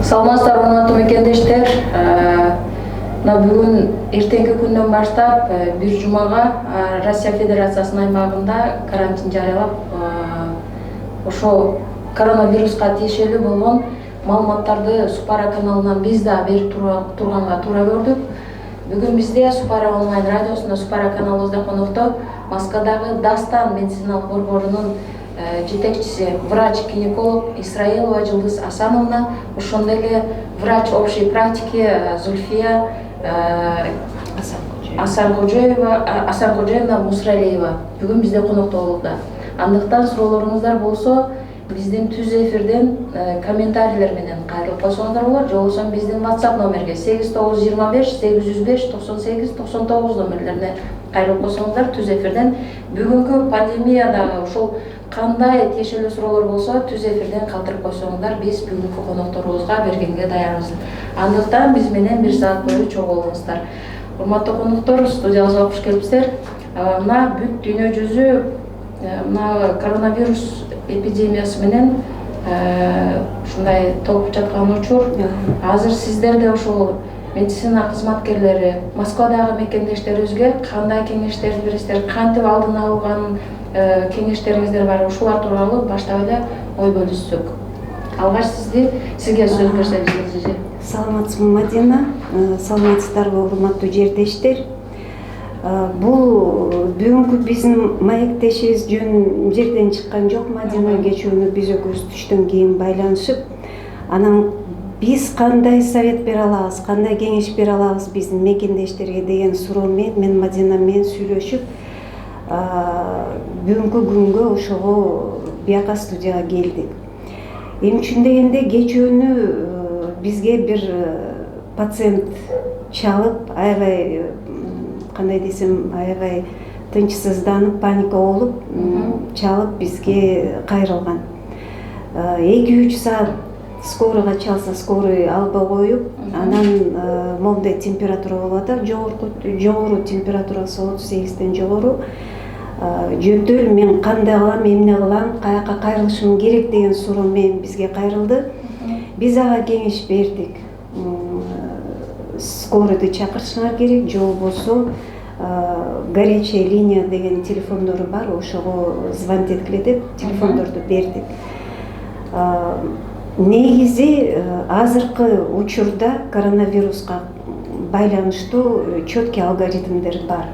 Саламатсыздарбы урматтуу мекендештер. Мына бүгүн эртеңки күндөн баштап бир жумага Россия Федерациясынын аймагында карантин жарыялап, ошо коронавируска тиешелүү болгон маалыматтарды Супара каналынан биз да берип турганга туура көрдүк. Бүгүн бизде Супара онлайн радиосунда Супара каналыбызда конокто Москвадагы Дастан медициналык борборунун жетекчиси врач-гинеколог Исраилова Жылдыз Асановна, ошондой эле врач общей практики Зульфия Асанкожоевна Мусралиева бүгүн бизде конокто болууда. Андыктан суроолоруңуздар болсо биздин түз эфирден комментарийлер менен кайрылып койсоңуздар болот, же болбосо биздин WhatsApp номерге 8925 805 98 99 номерлерине кайрылып койсоңуздар түз эфирден бүгүнкү пандемиядагы ушул кандай тиешелүү суроолор болсо түз эфирден калтырып койсоңуздар биз бүгүнкү конокторубузга бергенге даярбыз. Андыктан биз менен 1 саат бою чогуу болуңуздар. Урматтуу коноктор, студиябызга кош келипсиздер. Мына бүт дүйнө жүзү мына коронавирус эпидемиясы менен ушундай толуп жаткан учур. Азыр сиздер да ошол медицина кызматкерлери, Москвадагы мекендештерибизге кандай кеңештерди бересиздер, кантип алдын алган кеңештериңиздер бар, ушулар тууралуу баштап эле ой бөлүшсөк. Алгач сизге сөз берсеңиз. Саламатсызбы, Мадина? Саламатсыздарбы, урматтуу жердештер? Бул бүгүнкү биздин маектешибиз жөн жерден чыккан жок, Мадина. Кечүүнү биз экөөбүз түштөн кийин байланышып, анан биз кандай совет бере алабыз, кандай кеңеш бере алабыз биздин мекендештерге деген суроо мен Мадина менен сүйлөшүп, бүгүнкү күнгө ошого бияка студияга келдик. Эми үчүн дегенде кечүүнү бизге бир пациент чалып, аябай кандай десем, аябай тынчсызданып, паника болуп, чалып бизге кайрылган. 2-3 саат скорыйга чалса, скорый албай коюп, анан моундай температура болуп атат, жогору температурасы 38ден жогору. Жөтөл, мен кандай кылам, эмне кылам, каяка кайрылышым керек деген суроо менен бизге кайрылды. Биз ага кеңеш бердик. Скорыйды чакырышыңар керек, же болбосо горячая линия деген телефондору бар, ошого звонить эткиле деп телефондорду бердик. Негизи азыркы учурда коронавируска байланыштуу четкий алгоритмдер бар.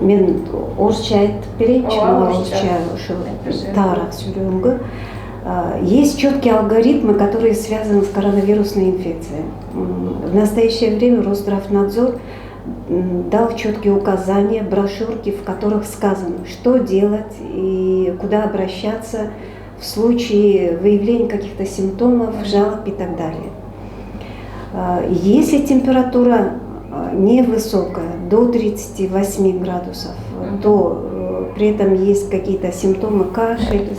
Мен орусча айтып берейинчи, орусча ошо таараак сүйлөгөнгө. Есть четкие алгоритмы, которые связаны с коронавирусной инфекцией. В настоящее время Росздравнадзор дал четкие указания, брошюрки, в которых сказано, что делать и куда обращаться в случае выявления каких-то симптомов, жалоб и так далее. Если температура невысокая, до 38 градусов, то при этом есть какие-то симптомы, кашель,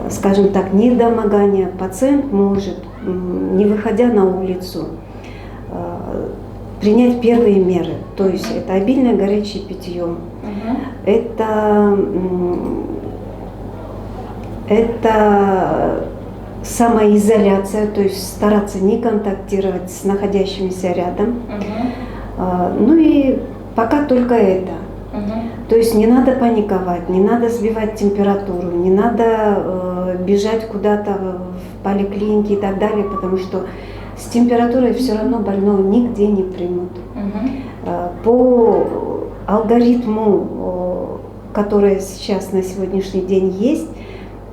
скажем так, недомогание, пациент может, не выходя на улицу, принять первые меры. То есть это обильное горячее питье, это самоизоляция, то есть стараться не контактировать с находящимися рядом. Ну и пока только это. То есть не надо паниковать, не надо сбивать температуру, не надо бежать куда-то в поликлинике и так далее, потому что с температурой все равно больного нигде не примут. По алгоритму, который сейчас на сегодняшний день есть,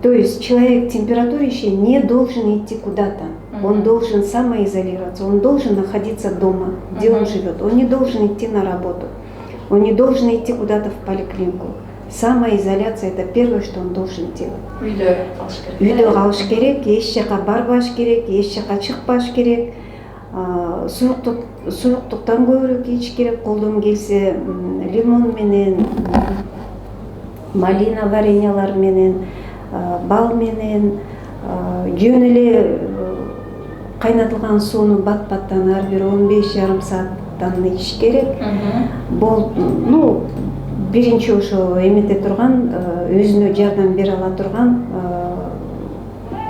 то есть человек температурящий не должен идти куда-то, он должен самоизолироваться, он должен находиться дома, где он живет, он не должен идти на работу. Он не должен идти куда-то в поликлинику. Самоизоляция – это первое, что он должен делать. Үйдө калыш керек, эч жака барбаш керек, эч жака чыкпаш керек. Суюктуктан көбүрөөк ич керек, колдон келсе лимон менен, малина вареньялар менен, бал менен, жөн эле кайнатылган сууну бат-баттан ар бир 15,5 сааттан ичиш керек. Биринчи ошо эмете турган, өзүнө жардам бере ала турган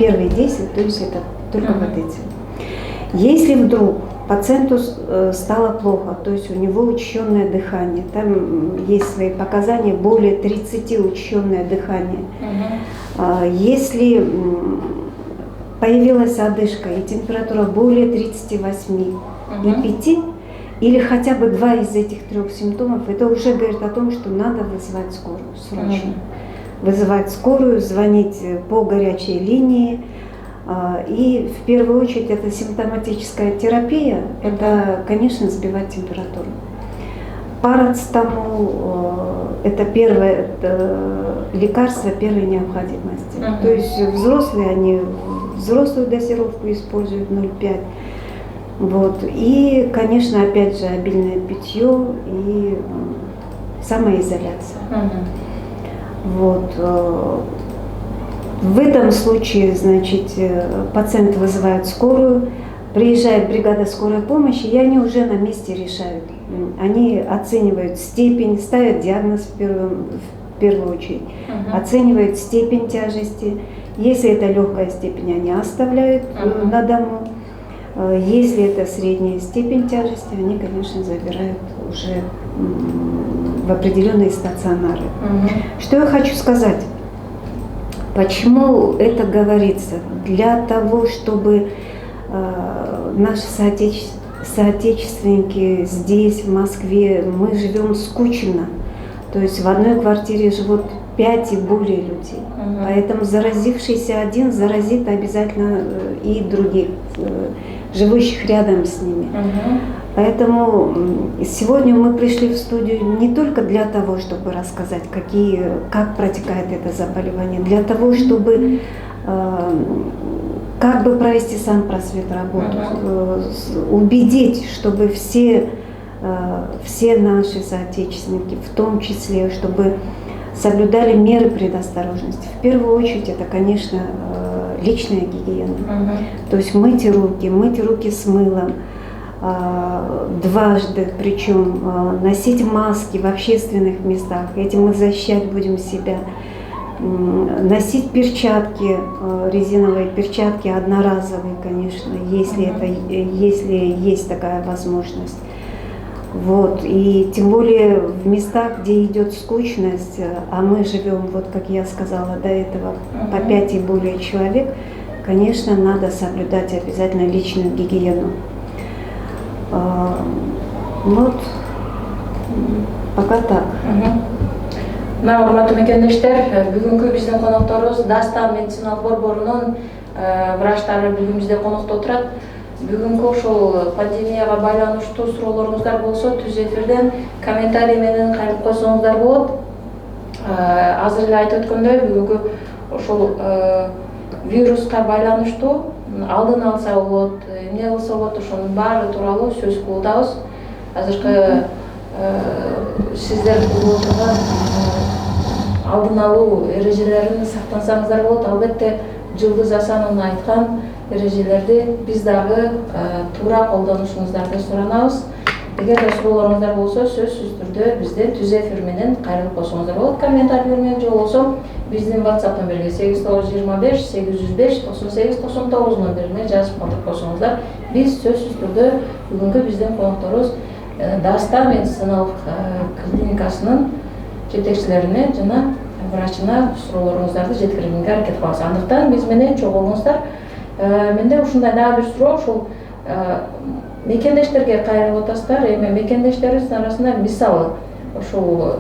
первые 10, то есть это только вот эти. Если вдруг пациенту стало плохо, то есть у него учащенное дыхание, там есть свои показания, более 30 учащенное дыхание. Если появилась одышка и температура более 38 и 5, или хотя бы 2 из этих 3 симптомов, это уже говорит о том, что надо вызывать скорую срочно. Вызывать скорую, звонить по горячей линии. И в первую очередь это симптоматическая терапия, это, конечно, сбивать температуру. Парацетамол – это первое лекарство первой необходимости. То есть взрослые, они взрослую дозировку используют 0,5. Вот. И, конечно, опять же, обильное питье и самоизоляция. Вот. В этом случае, значит, пациент вызывает скорую, приезжает бригада скорой помощи, и они уже на месте решают. Они оценивают степень, ставят диагноз в первую очередь, оценивают степень тяжести. Если это легкая степень, они оставляют на дому. Если это средняя степень тяжести, они, конечно, забирают уже в определенные стационары. Что я хочу сказать? Почему это говорится? Для того, чтобы наши соотечественники здесь, в Москве, мы живем скучно. То есть в одной квартире живут 5 и более людей. Поэтому заразившийся один заразит обязательно и других, живущих рядом с ними. Поэтому сегодня мы пришли в студию не только для того, чтобы рассказать, как протекает это заболевание, для того, чтобы как бы провести сам просвет работу, убедить, чтобы все наши соотечественники, в том числе, чтобы соблюдали меры предосторожности. В первую очередь это, конечно, личная гигиена. То есть мыть руки с мылом, дважды, причем носить маски в общественных местах, этим мы защищать будем себя, носить перчатки, резиновые перчатки, одноразовые, конечно, если есть такая возможность. Вот. И тем более в местах, где идет скучность, а мы живем, вот как я сказала до этого, по 5 и более человек, конечно, надо соблюдать обязательно личную гигиену. Вот, пока так. Мына урматтуу мекендештер, бүгүнкү биздин конокторубуз Дастан медициналык борборунун врачтары бүгүн бизде конокто отурат. Бүгүнкү ошол пандемияга байланыштуу суроолоруңуздар болсо, түз эфирден комментарий менен кайрылып койсоңуздар болот. Азыр эле айтып өткөндөй, бүгүнкү ошол вируска байланыштуу алдын алса болот, эмне кылса болот, ошонун баары тууралуу сөз кылуудабыз. Азыркы сиздер кылып отурган алдын алуу эрежелерин сактансаңыздар болот. Албетте Жылдыз Асановна айткан эрежелерди биз дагы туура колдонушуңуздарды суранабыз. Эгер да суроолоруңуздар болсо, сөзсүз түрдө бизде түз эфир менен кайрылып койсоңуздар болот. Комментарийлер менен же болбосо биздин WhatsApp номерге 8925 805 9899 номерине жазып калтырып койсоңуздар, биз сөзсүз түрдө бүгүнкү биздин конокторубуз Дастан медициналык клиникасынын жетекчилерине жана врачына суроолоруңуздарды жеткиргенге аракет кылабыз. Андыктан биз менен чогулуңуздар. Менде ушундай дагы бир суроо, ушул мекендештерге кайрылып атасыздар. Эми мекендештерибиздин арасында мисалы ушул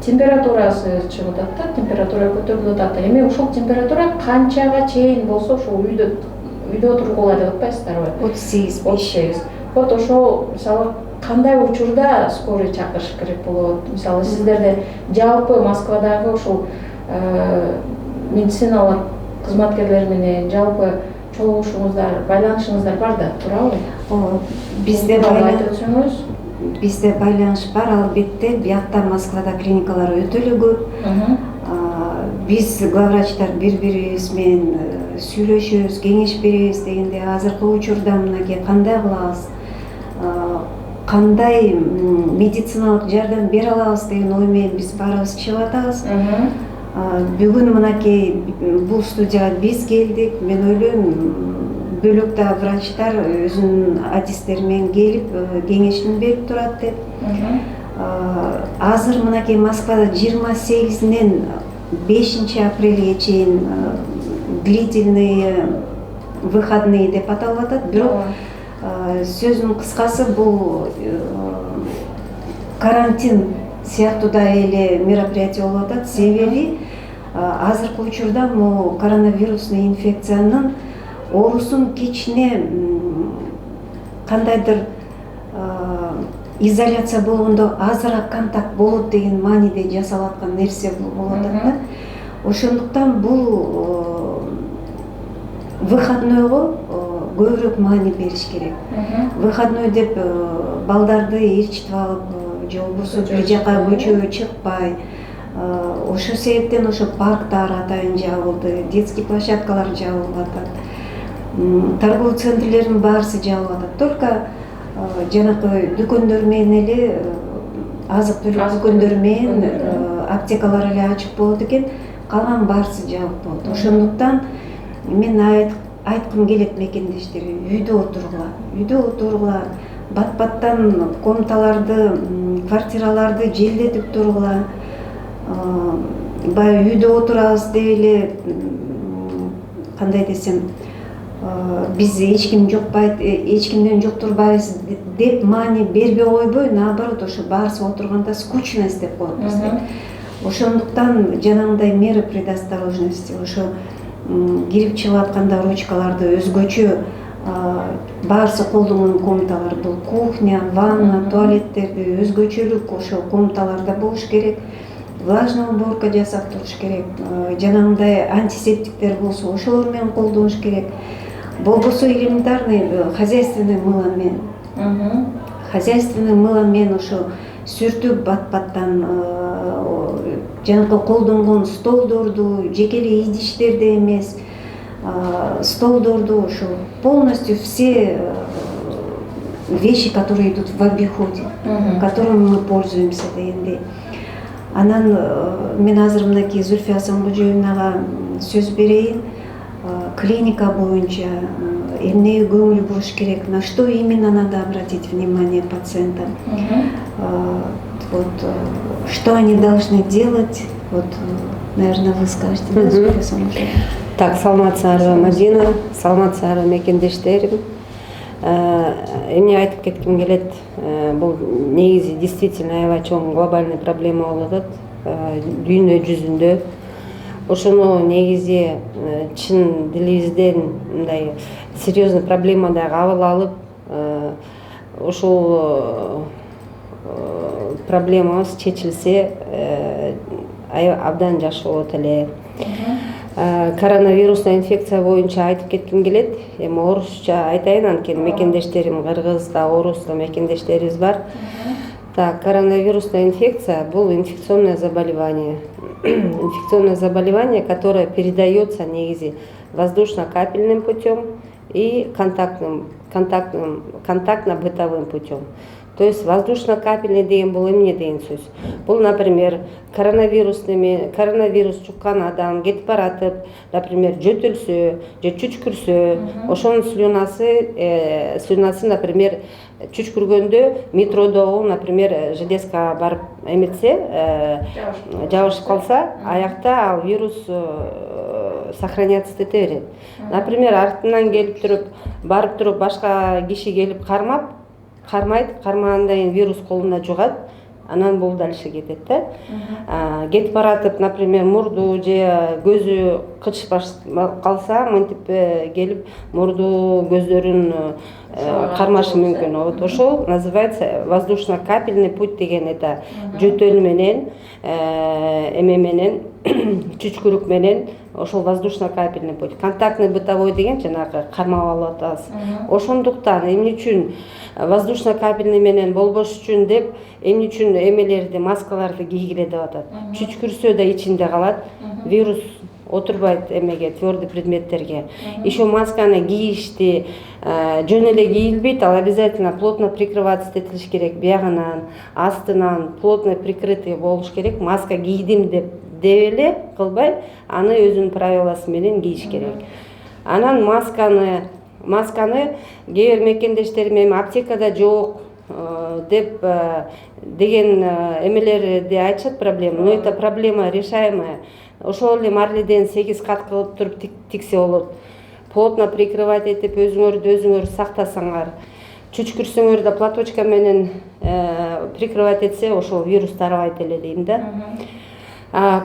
температурасы чыгып атат да, температура көтөрүлүп атат. Эми ушул температура канчага чейин болсо ушул үйдө отургула деп атпайсыздарбы? 38. Вот ошол мисалы кандай учурда скорый чакырыш керек болот? Мисалы сиздерде жалпы Москвадагы ушул медициналык кызматкерлер менен жалпы чогулушуңуздар, байланышыңыздар бар да, туурабы? Бизде байланыш бар, албетте. Биякта Москвада клиникалар өтө эле көп. Биз главврачтар бири-бирибиз менен сүйлөшөбүз, кеңеш беребиз дегенде, азыркы учурда мынакей кандай кылабыз, кандай медициналык жардам бере алабыз деген ой менен биз баарыбыз чыгып атабыз. Бүгүн мынакей бул студияга биз келдик. Мен ойлойм, бөлөк да врачтар өзүнүн адистери менен келип кеңешин берип турат деп. Азыр мынакей Москвада 28-нен 5 апрелге чейин длительные выходные деп аталып атат. Бирок сөзүнүн кыскасы бул карантин сыяктуу да эле мероприятие болуп атат. Себеби азыркы учурда могу коронавирусный инфекциянын оорусун кичине кандайдыр изоляция болгондо азыраак контакт болот деген мааниде жасалып аткан нерсе болуп атат да. Ошондуктан бул выходнойго көбүрөөк маани бериш керек. Выходной деп балдарды ээрчитип алып, же болбосо бир жака көчөгө чыкпай, ошол себептен ошо парктар атайын жабылды, детский площадкалар жабылып атат. Торговый центрлердин баарысы жабылып атат. Только жанакы дүкөндөр менен эле азык-түлүк дүкөндөр менен аптекалар эле ачык болот экен, калган баарысы жабык болот. Ошондуктан мен айткым келет мекендештерге, үйдө отургула, бат-баттан комнаталарды, квартираларды желдетип тургула. Баягы үйдө отурабыз деп эле, кандай десем, биз эч ким жокпайт, эч кимден жоктурбайбыз деп маани бербей койбой, наоборот, ошо баарысы отурганда скучность деп коет бизде. Ошондуктан жанагындай меры предосторожности, ошо кирип чыгып атканда ручкаларды өзгөчө баарысы колдонгон комнаталар, бул кухня, ванна, туалеттерди өзгөчөлүк ошо комнаталарда болуш керек. Влажная уборка жасап туруш керек. Жанагындай антисептиктер болсо ошолор менен колдонуш керек. Болбосо элементарный хозяйственный мыло менен. Хозяйственный мыло менен ошо сүртүп бат-баттан жанакы колдонгон столдорду, жеке эле идиштерди эмес, столдорду, ошо полностью все вещи, которые идут в обиходе, которыми мы пользуемся дегендей. Анан мен азыр мынакей Зульфия Асанкожоевнага сөз берейин. Клиника боюнча эмнеге көңүл буруш керек, на что именно надо обратить внимание пациента. Вот что они должны делать? Вот, наверное, вы скажете, да, Зульфия Асанкожоевна? Так, саламатсыздарбы Мадина, саламатсыздарбы мекендештерим. Эмне айтып кетким келет, бул негизи действительно аябай чоң глобальный проблема болуп атат дүйнө жүзүндө. Ошону негизи чын дилибизден мындай серьезный проблемадай кабыл алып, ошол проблемабыз чечилсе абдан жакшы болот эле. Коронавирусный инфекция боюнча айтып кетким келет. Эми орусча айтайын, анткени мекендештерим кыргыз да, орус да мекендештерибиз бар. Так, коронавирусная инфекция – бул инфекционное заболевание. Инфекционное заболевание, которое передается негизи воздушно-капельным путем и контактно-бытовым путем. То есть воздушно-капельный деген бул эмне деген сөз. Бул, например, коронавирус чуккан адам кетип баратып, например, жөтөлсө, же чүчкүрсө, ошонун слюнасы, например, чүчкүргөндө метродо, например, железкага барып эметсе, жабышып калса, аякта ал вирус сохраняться эте берет. Например, артынан келип туруп, барып туруп башка киши келип кармагандан кийин вирус колуна жугат, анан бул дальше кетет да. Кетип баратып, например, мурду же көзү кычып калса, мынтип келип мурду, көздөрүн кармашы мүмкүн. Вот ошол называется воздушно-капельный путь деген, это жөтөл менен, эме менен, чүчкүрүк менен, ошол воздушно-капельный путь. Контактный бытовой деген жанагы кармап алып атабыз. Ошондуктан эмне үчүн воздушно-капельный менен болбош үчүн деп, эмне үчүн эмелерди, маскаларды кийгиле деп атат. Чүчкүрсө да ичинде калат, вирус отурбайт эмеге, твердый предметтерге. Еще масканы кийишти жөн эле кийилбейт, ал обязательно плотно прикрываться этилиш керек, биягынан, астынан плотно прикрытый болуш керек. Маска кийдим деп деп эле кылбай аны өзүнүн правиласы менен кийиш керек. Анан масканы кээ бир мекендештерим эми аптекада жок деп деген эмелерди айтышат проблема, но это проблема решаемая. Ошол эле марледен 8 кат кылып туруп тиксе болот. Плотно прикрывать этип өзүңөрдү өзүңөр сактасаңар, чүчкүрсөңөр да платочка менен прикрывать этсе ошол вирус тарабайт эле дейм да.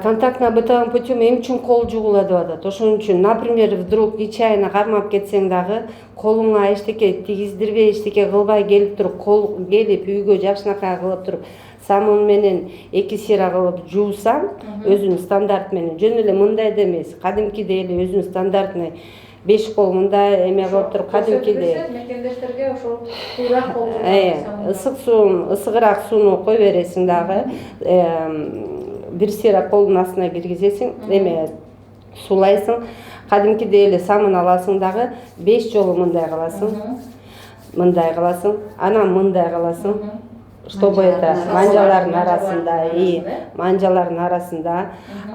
Контактно-бытовым путем эмне үчүн кол жуугула деп атат. Ошон үчүн, например, вдруг нечаянно кармап кетсең дагы, колуңа эчтеке тигиздирбей, эчтеке кылбай келип туруп, кол келип үйгө жакшынакай кылып туруп, самун менен 2 сыйра кылып жуусаң, өзүнүн стандарт менен, жөн эле мындай да эмес, кадимкидей эле өзүнүн стандартный 5 кол мындай эме кылып туруп, кадимкидей мекендештерге ошол туура кол ысыгыраак сууну кой бересиң дагы, 1 сыйра колдун астына киргизесиң, эме суулайсың, кадимкидей эле самын аласың дагы, 5 жолу мындай кыласың, анан мындай кыласың, чтобы это манжалардын арасында,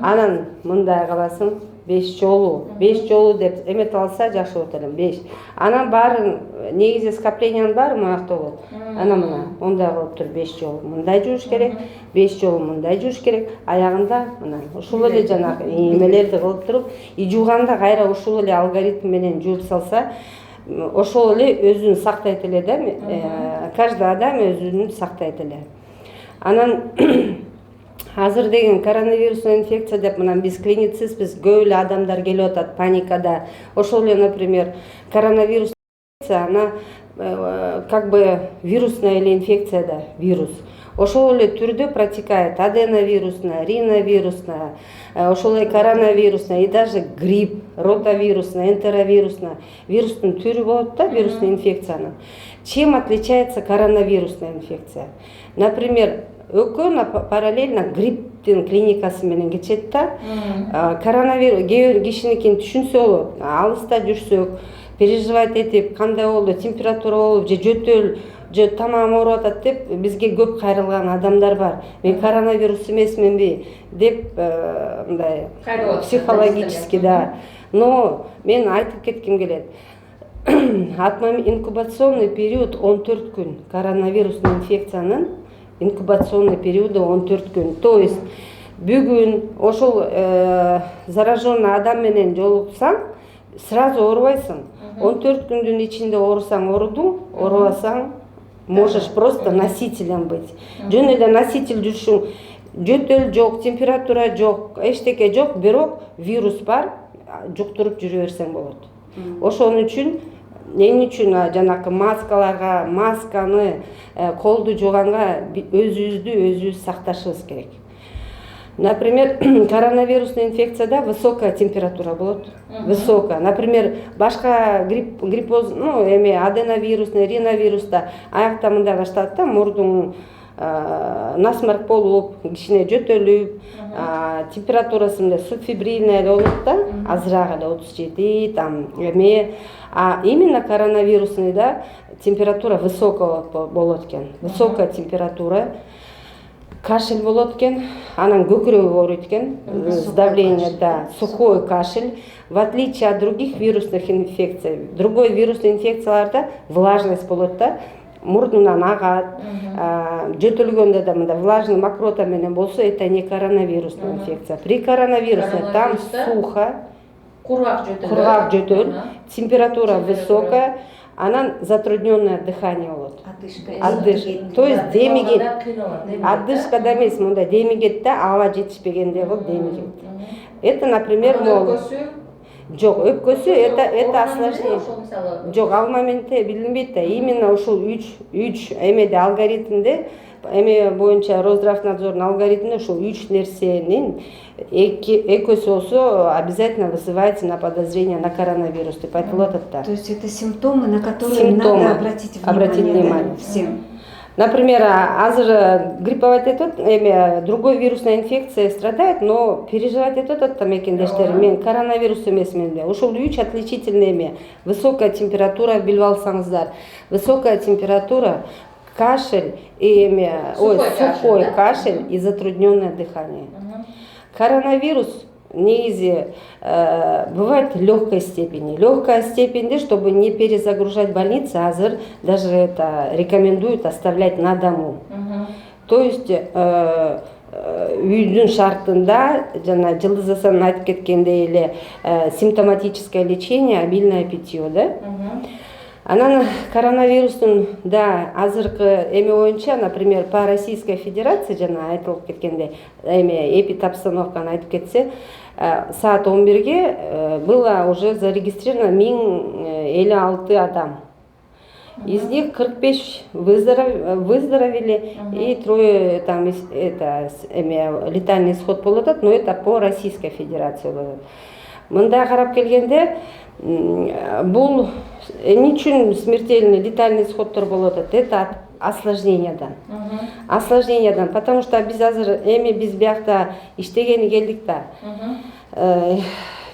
анан мындай кыласың, 5 жолу деп эметип алса жакшы болот эле, 5. Анан баарын негизи скоплениянын баары монакта болот. Анан мына ондай кылып туруп 5 жолу мындай жууш керек, 5 жолу мындай жууш керек, аягында мына ушул эле жанагы эмелерди кылып туруп, жууганда кайра ушул эле алгоритм менен жууп салса, ошол эле өзүн сактайт эле да, каждый адам өзүн сактайт эле. Анан азыр деген коронавирусный инфекция деп мына биз клиницистпиз, көп эле адамдар келип атат паникада. Ошол эле, например, коронавирус инфекция, она как бы вирусная или инфекция да, вирус. Ошол эле түрдө протекает аденовирусная, риновирусная, ошол эле коронавирусная и даже грипп, ротавирусная, энтеровирусная. Вирустун түрү болот да, вирусный инфекциянын. Чем отличается коронавирусная инфекция? Например, экөө параллельно грипптин клиникасы менен кечет да. Коронавирус кээ бир кишиникин түшүнсө болот, алыста жүрсөк, переживать этип, кандай болду, температура болуп, же жөтөл, же тамагым ооруп атат деп бизге көп кайрылган адамдар бар. Мен коронавирус эмесминби деп мындай психологически да. Но мен айтып кетким келет. Инкубационный период 14 күн. Коронавирусный инфекциянын инкубационный периоду 14 күн. То есть бүгүн ошол зараженный адам менен жолуксаң, сразу оорубайсың. 14 күндүн ичинде оорусаң оорудуң, оорубасаң можешь просто носителем быть. Жөн эле носитель жүрүшүң, жөтөл жок, температура жок, эчтеке жок, бирок вирус бар, жуктуруп жүрө берсең болот. Ошон үчүн эмне үчүн жанакы масканы колду жууганга өзүбүздү өзүбүз сакташыбыз керек. Например, коронавирусный инфекцияда высокая температура болот. Высокая. Например, башка гриппоз, аденовирусный, риновируста аякта мындай башталат да, мурдуң насморк болуп, кичине жөтөлүп, температурасы мындай субфибрильная болот да, азыраак эле 37 там эме. А именно коронавирусный да температура высокая болот экен. Высокая температура, кашель болот экен, анан көкүрөгү ооруйт экен, давление, да, сухой кашель. В отличие от других вирусных инфекций, другой вирусный инфекцияларда влажность болот да, мурдунан агат, жөтөлгөндө да мындай влажный мокрота менен болсо, это не коронавирусная инфекция. При коронавирусной там сухо, кургак жөтөл, температура высокая, анан затрудненное дыхание болот. То есть демигет. Отдышка да эмес, мындай демигет да, аба жетишпегенде болуп демигет. Это, например, жок, өпкөсү это осложнение. Жок, ал моментте билинбейт да, именно ушул 3 эмеде алгоритмде, эме боюнча Росздравнадзордун алгоритминде ушул 3 нерсенин экөөсү болсо обязательно вызывается на подозрение на коронавирус деп айтылып атат да. То есть это симптомы, на которые надо обратить внимание всем. Например, азыр грипповать этет, другой вирусной инфекцией страдает, но переживать этет там мекендештер, мен коронавирус эмесмин деп. Ушул 3 отличительный эме. Высокая температура билип алсаңыздар. Высокая температура, кашель и сухой кашель и затрудненное дыхание. Коронавирус негизи бывает легкой степени. Легкая степень, чтобы не перезагружать больницы, азыр даже это рекомендуют оставлять на дому. То есть үйдүн шартында жана Жылдыз Асан айтып кеткендей эле симптоматическое лечение, обильное питье, да? Анан коронавирустун да азыркы эме боюнча, например, по Российской Федерации жана айтылып кеткендей эме эпидобстановканы айтып кетсе, саат 11-ге было уже зарегистрировано 1056 адам. Из них 45 выздоровели и трое там летальный исход болот, но это по Российской Федерации. Мында карап келгенде бул эмне үчүн смертельный летальный исходтор болот? Это от осложнениядан. Осложнениядан, потому что биз азыр биз биякта иштегени келдик да.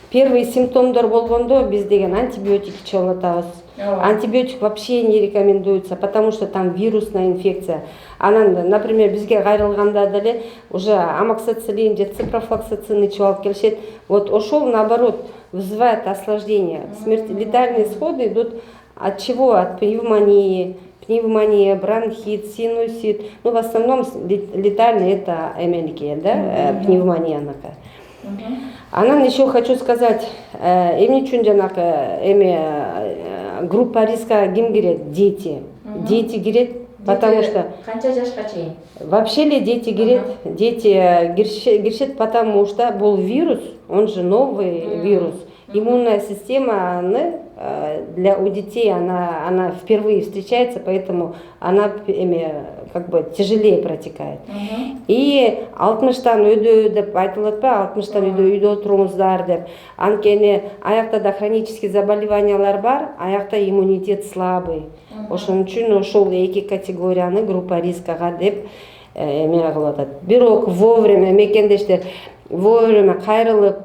Первый симптомдор болгондо биз деген антибиотик ичип атабыз. Антибиотик вообще не рекомендуется, потому что там вирусная инфекция. Анан, например, бизге кайрылганда деле уже амоксициллин же ципрофлоксацин ичип алып келишет. Вот ошол наоборот вызывает осложнение. Летальные исходы идут от чего? От пневмонии, бронхит, синусит. Ну, в основном летальные это эмелькия, да, пневмония. Анан еще хочу сказать, эмне үчүн жанакы группа риска ким кирет? Дети. Дети кирет, потому что канча жашка чейин? Вообще ли дети кирет? Дети киришет, потому что был вирус, он же новый вирус. Иммунная система у детей она впервые встречается, поэтому она как бы тяжелее протекает. И 60-тан үйдө деп айтылат ба, 60-тан үйдө отуруңуздар деп. Анткени аякта да хронический заболеваниялар бар, аякта иммунитет слабый. Ошон үчүн ошол эки категорияны группа рискага деп эме кылып атат. Бирок вовремя мекендештер вовремя кайрылып,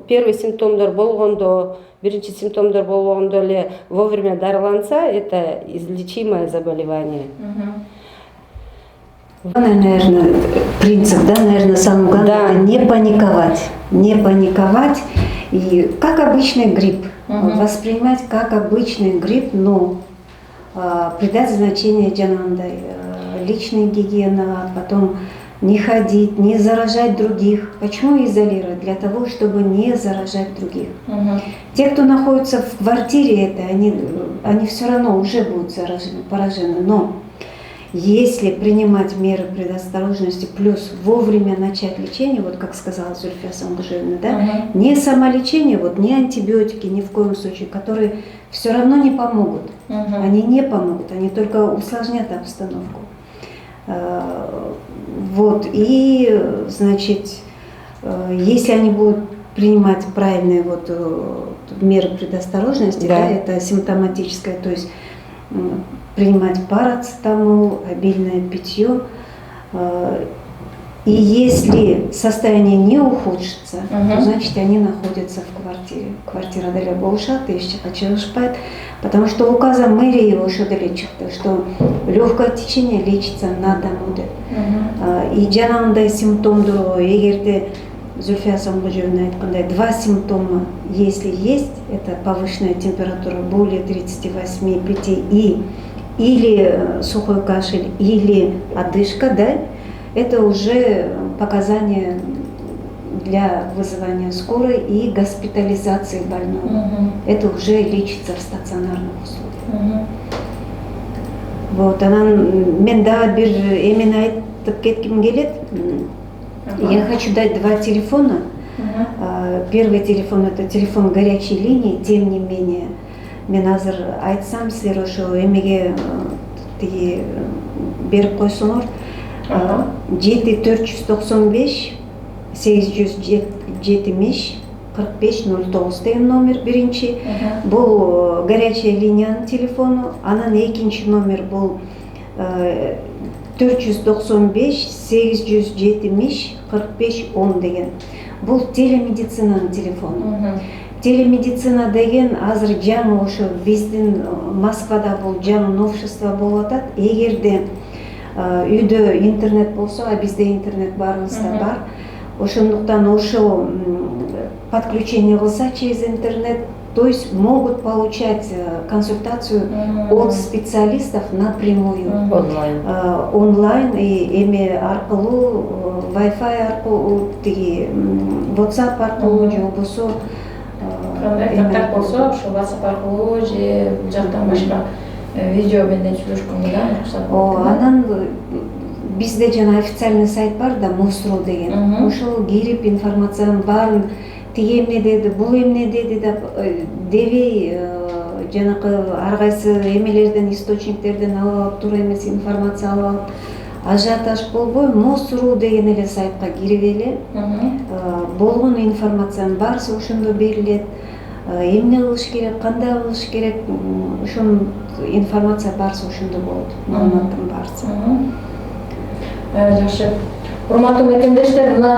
первый симптомдор болгондо, биринчи симптомдор болгондо эле вовремя дарыланса, это излечимое заболевание. Наверное, принцип, да, наверное, самое главное, это не паниковать. Не паниковать и как обычный грипп, воспринимать как обычный грипп, но придать значение личной гигиена, потом не ходить, не заражать других. Почему изолировать? Для того, чтобы не заражать других. Те, кто находится в квартире, они все равно уже будут поражены. Но если принимать меры предосторожности, плюс вовремя начать лечение, вот как сказала Зульфия Сангужевна, да, не самолечение, вот не антибиотики ни в коем случае, которые все равно не помогут. Они не помогут, они только усложнят обстановку. Вот, и, значит, если они будут принимать правильные меры предосторожности, да, это симптоматическое, то есть принимать парацетамол, обильное питье, и если состояние не ухудшится, то значит они находятся в квартире. Квартира далее болшат, еще хочу шпать, потому что указом мэрии его что лечит, что легкое течение лечится на дому. И жанагындай симптомдор, эгерде Зульфия Сангужевна айткандай, два симптома, если есть, это повышенная температура более 38,5 или сухой кашель, или одышка, да, это уже показания для вызывания скорой и госпитализации больного. Это уже лечится в стационарных условиях. Вот, мен да бир эмени айтып кетким келет. Я хочу дать два телефона. Первый телефон — это телефон горячей линии, тем не менее. Мен азыр айтсам, силер ошо эмеге берип койсоңор. 7495 870 4509 деген номер биринчи. Бул горячая линиянын телефону. Анан экинчи номер бул 495 870 4510 деген. Бул телемедицинанын телефону. Телемедицина деген азыр жаңы ошо биздин Москвада бул жаңы новшество болуп атат. Эгерде үйдө интернет болсо, а бизде интернет баарыбызда бар. Ошондуктан ошо подключение кылса через интернет, то есть могут получать консультацию от специалистов напрямую, онлайн, и эми аркылуу, Wi-Fi аркылуу, тиги WhatsApp аркылуу, же болбосо кандай контакт болсо ошо WhatsApp аркылуу же бул жактан башка видео менен сүйлөшкөнгө да уруксат болот. Анан бизде жана официальный сайт бар да, МОСРУ деген. Ошол кирип информациянын баарын тиги эмне деди, бул эмне деди деп дебей, жанакы ар кайсы эмелерден, источниктерден алып алып, туура эмес информация алып алып, ажиотаж болбой, МОСРУ деген эле сайтка кирип эле болгон информациянын баарысы ошондо берилет. Эмне кылыш керек, кандай кылыш керек, ошол информация баарысы ошондо болот, маалыматтын баарысы. Жакшы. Урматтуу мекендештер, мына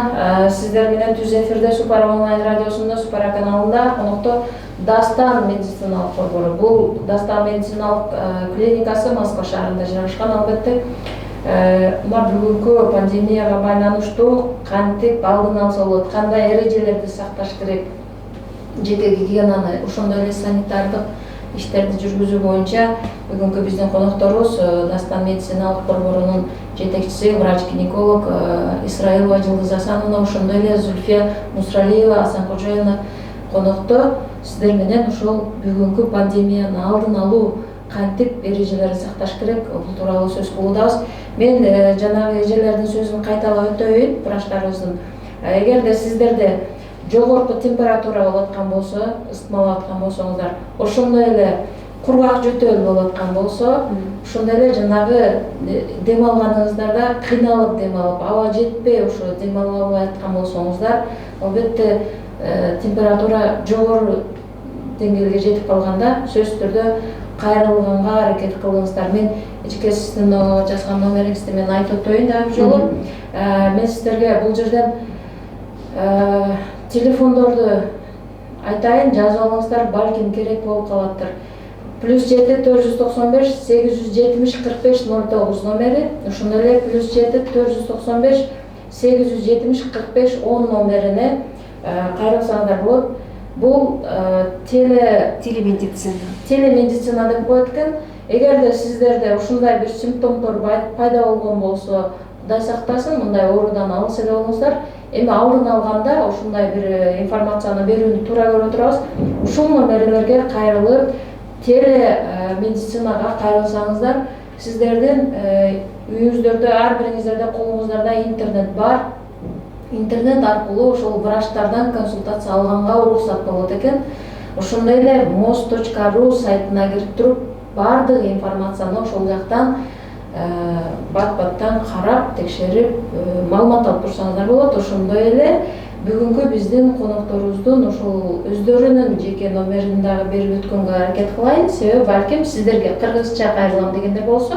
сиздер менен түз эфирде Супара онлайн радиосунда, Супара каналында конокто Дастан медициналык борбору. Бул Дастан медициналык клиникасы Москва шаарында жайгашкан. Албетте, мына бүгүнкү пандемияга байланыштуу кантип алдын алса болот, кандай эрежелерди сакташ керек, жеке гигиенаны, ошондой эле санитардык иштерди жүргүзүү боюнча бүгүнкү биздин конокторубуз Дастан медициналык борборунун жетекчиси, врач-гинеколог Исраилова Жылдыз Асановна, ошондой эле Зульфия Мусралиева Асанкожоевна конокто сиздер менен ошол бүгүнкү пандемияны алдын алуу кантип эрежелерди сакташ керек, бул тууралуу сөз кылуудабыз. Мен жанагы эжелердин сөзүн кайталап өтөйүн, врачтарыбыздын. Эгерде сиздерде жогорку температура болуп аткан болсо, ысытмалап аткан болсоңуздар, ошондой эле кургак жөтөл болуп аткан болсо, ошондой эле жанагы дем алганыңыздарда кыйналып дем алып, аба жетпей ошо дем ала албай аткан болсоңуздар, албетте температура жогору деңгээлге жетип калганда сөзсүз түрдө кайрылганга аракет кылыңыздар. Мен ичке сиздин жазган номериңизди мен айтып өтөйүн дагы бир жолу. Мен сиздерге бул жерден телефондорду айтайын, жазып алыңыздар, балким керек болуп калаттыр. +7 495 870 45 09 номери, ошондой эле +7 495 870 45 10 номерине кайрылсаңыздар болот. Бул телемедицина деп коет экен. Эгерде сиздерде ушундай бир симптомдор пайда болгон болсо, Кудай сактасын, мындай оорудан алыс эле болуңуздар. Эми алдын алганда ушундай бир информацияны берүүнү туура көрүп турабыз. Ушул номерлерге кайрылып, телемедицинага кайрылсаңыздар, сиздердин үйүңүздөрдө, ар бириңиздерде колуңуздарда интернет бар. Интернет аркылуу ошол врачтардан консультация алганга уруксат болот экен. Ошондой эле mos.ru сайтына кирип туруп, баардык информацияны ошол жактан бат-баттан карап, текшерип, маалымат алып турсаңыздар болот. Ошондой эле бүгүнкү биздин конокторубуздун ошол өздөрүнүн жеке номерин дагы берип өткөнгө аракет кылайын. Себеби балким сиздерге кыргызча кайрылам дегендер болсо,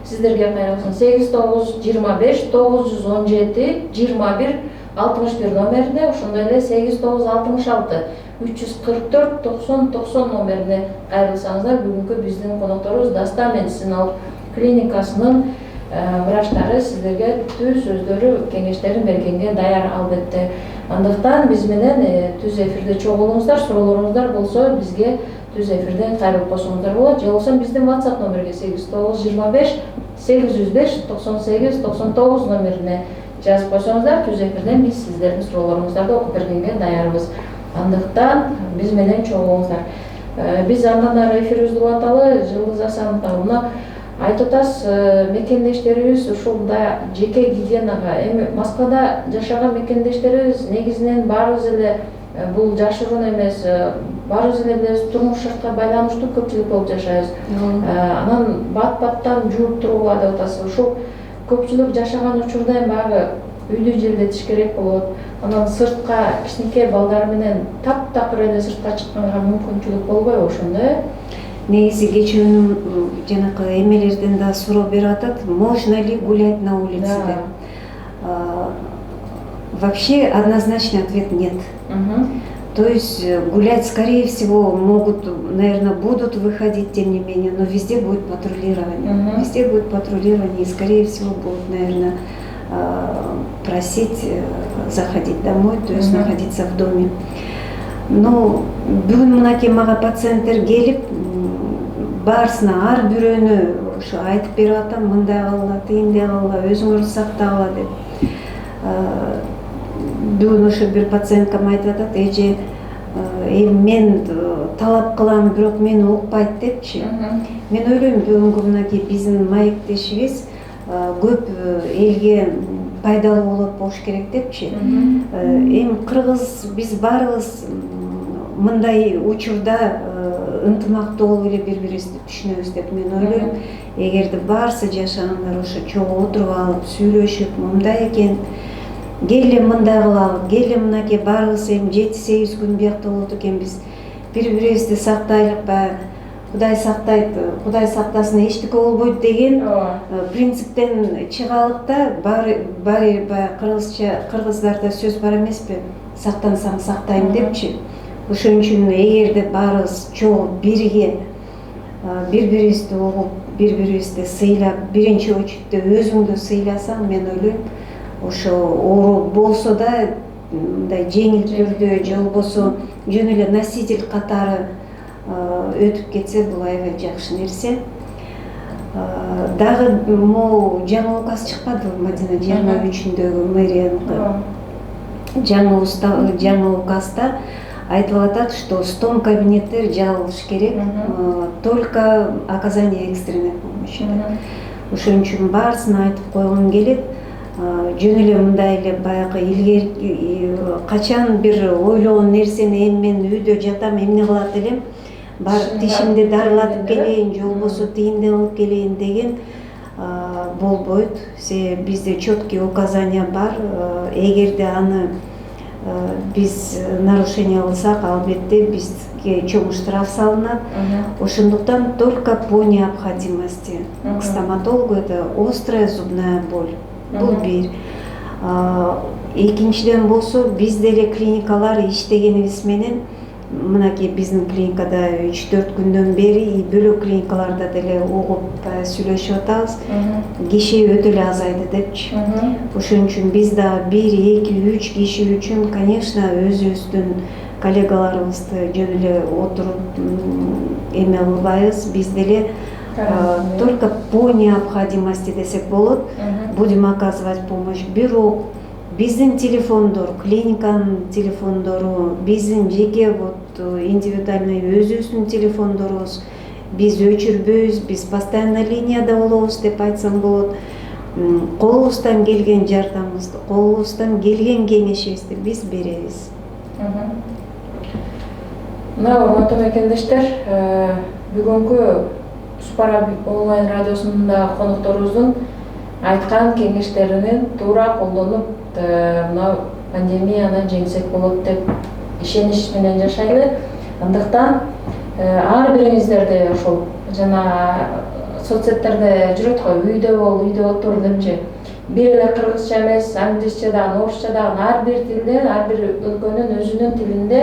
сиздерге кайрылсын 8925 917 21 61 номерине, ошондой эле 8966 344 90 90 номерине кайрылсаңыздар, бүгүнкү биздин конокторубуз Дастан медициналык клиникасынын врачтары сиздерге түз өздөрү кеңештерин бергенге даяр, албетте. Андыктан биз менен түз эфирде чогулуңуздар, суроолоруңуздар болсо бизге түз эфирден кайрылып койсоңуздар болот. Же болбосо биздин WhatsApp номерге 8925 805 98 99 номерине жазып койсоңуздар, түз эфирден биз сиздердин суроолоруңуздарды окуп бергенге даярбыз. Андыктан биз менен чогулуңуздар. Биз андан ары эфирибизди уланталы. Жылдыз Асановна, айтып атасыз, мекендештерибиз ушулда жеке гигиенага, эми Москвада жашаган мекендештерибиз негизинен баарыбыз эле бул жашыруун эмес, баарыбыз эле билебиз, турмуш шартка байланыштуу көпчүлүк болуп жашайбыз. Анан бат-баттан жууп туругула деп атасыз. Ушул көпчүлүк жашаган учурда эми баягы үйдү желдетиш керек болот. Анан сыртка кичинекей балдар менен таптакыр эле сыртка чыкканга мүмкүнчүлүк болбойбу ошондой? Негизи кечүүнү жанакы эмелерден да суроо берип атат, можно ли гулять на улице деп. Вообще однозначный ответ нет. То есть гулять, скорее всего, могут, наверное, будут выходить, тем не менее, но везде будет патрулирование. Везде будет патрулирование, и, скорее всего, будут, наверное, просить заходить домой, то есть находиться в доме. Но бүгүн мынакей мага пациенттер келип, баарысына ар бирөөнү ушу айтып берип атам, мындай кылгыла, тигиндей кылгыла, өзүңөрдү сактагыла деп. Бүгүн ошо бир пациенткам айтып атат, эже, мен талап кылам, бирок мени укпайт депчи. Мен ойлойм, бүгүнкү мынакей биздин маектешибиз көп элге пайдалуу болот болуш керек депчи. Эми кыргыз, биз баарыбыз мындай учурда ынтымактуу болуп эле бири-бирибизди түшүнөбүз деп мен ойлойм. Эгерде баарысы жашагандар ошо чогуу отуруп алып, сүйлөшүп, мындай экен, келе мындай кылалы, келе мынакей баарыбыз эми 7-8 күн биякта болот экенбиз, бири-бирибизди сактайлык, баягы Кудай сактайт, Кудай сактасын, эчтеке болбойт деген принциптен чыгалык да, баары баягы кыргыздарда сөз бар эмеспи, сактансаң сактайм депчи. Ошон үчүн эгерде баарыбыз чогуу бирге бири-бирибизди угуп, бири-бирибизди сыйлап, биринчи очередде өзүңдү сыйласаң, мен ойлойм, ошо оору болсо да мындай жеңил түрдө же болбосо жөн эле носитель катары өтүп кетсе, бул аябай жакшы нерсе. Дагы могу жаңы указ чыкпадыбы, Мадина, 23-үндөгү мэрияныкы жаңы указда айтылып атат, что стом кабинеттер жабылыш керек, только оказание экстренной помощи. Ошон үчүн баарысын айтып койгум келет. Жөн эле мындай эле баягы илгерки качан бир ойлогон нерсени эми мен үйдө жатам, эмне кылат элем, барып тишимди дарылатып келейин, же болбосо тигиндей кылып келейин деген болбойт. Бизде четкий указания бар. Эгерде аны биз нарушение кылсак, албетте бизге чоң штраф салынат. Ошондуктан только по необходимости. К стоматологу это острая зубная боль. Бул бир. Экинчиден болсо, бизде эле клиникалар иштегенибиз менен, мынакей биздин клиникада 3-4 күндөн бери бөлөк клиникаларда деле угуп сүйлөшүп атабыз. Киши өтө эле азайды депчи. Ошон үчүн биз да 1, 2, 3 киши үчүн, конечно, өзүбүздүн коллегаларыбызды жөн эле отуруп эме кылбайбыз. Биз деле только по необходимости десек болот, будем оказывать помощь. Бирок биздин телефондор, клиниканын телефондору, биздин жеке индивидуальный өзүбүздүн телефондорубуз, биз өчүрбөйбүз, биз постоянно линияда болобуз деп айтсам болот. Колубуздан келген жардамыбызды, колубуздан келген кеңешибизди биз беребиз. Мына урматтуу мекендештер, бүгүнкү Супара онлайн радиосунда конокторубуздун айткан кеңештеринин туура колдонуп, мына пандемияны жеңсек болот деп ишенич менен жашайлы. Андыктан ар бириңиздерди ошол жана соцсеттерде жүрөт го, үйдө бол, үйдө отур депчи. Бир эле кыргызча эмес, англисчадан, орусчадан, ар бир тилден, ар бир өлкөнүн өзүнүн тилинде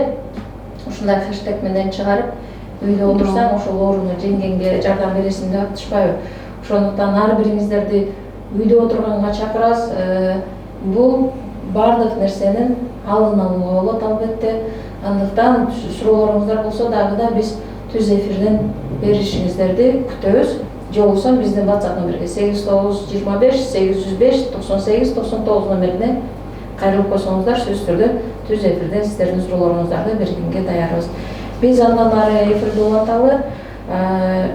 ушундай хэштег менен чыгарып, үйдө отурсаң ошол ооруну жеңгенге жардам бересиң деп атышпайбы? Ошондуктан ар бириңиздерди үйдө отурганга чакырабыз. Бул баардык нерсенин алдын алууга болот албетте. Андыктан суроолоруңуздар болсо дагы да биз түз эфирден беришиңиздерди күтөбүз. Же болбосо биздин WhatsApp номерге 8925 805 98 99 номерине кайрылып койсоңуздар, сөзсүз түрдө түз эфирден сиздердин суроолоруңуздарды бергенге даярбыз. Биз андан ары эфирде уланталы.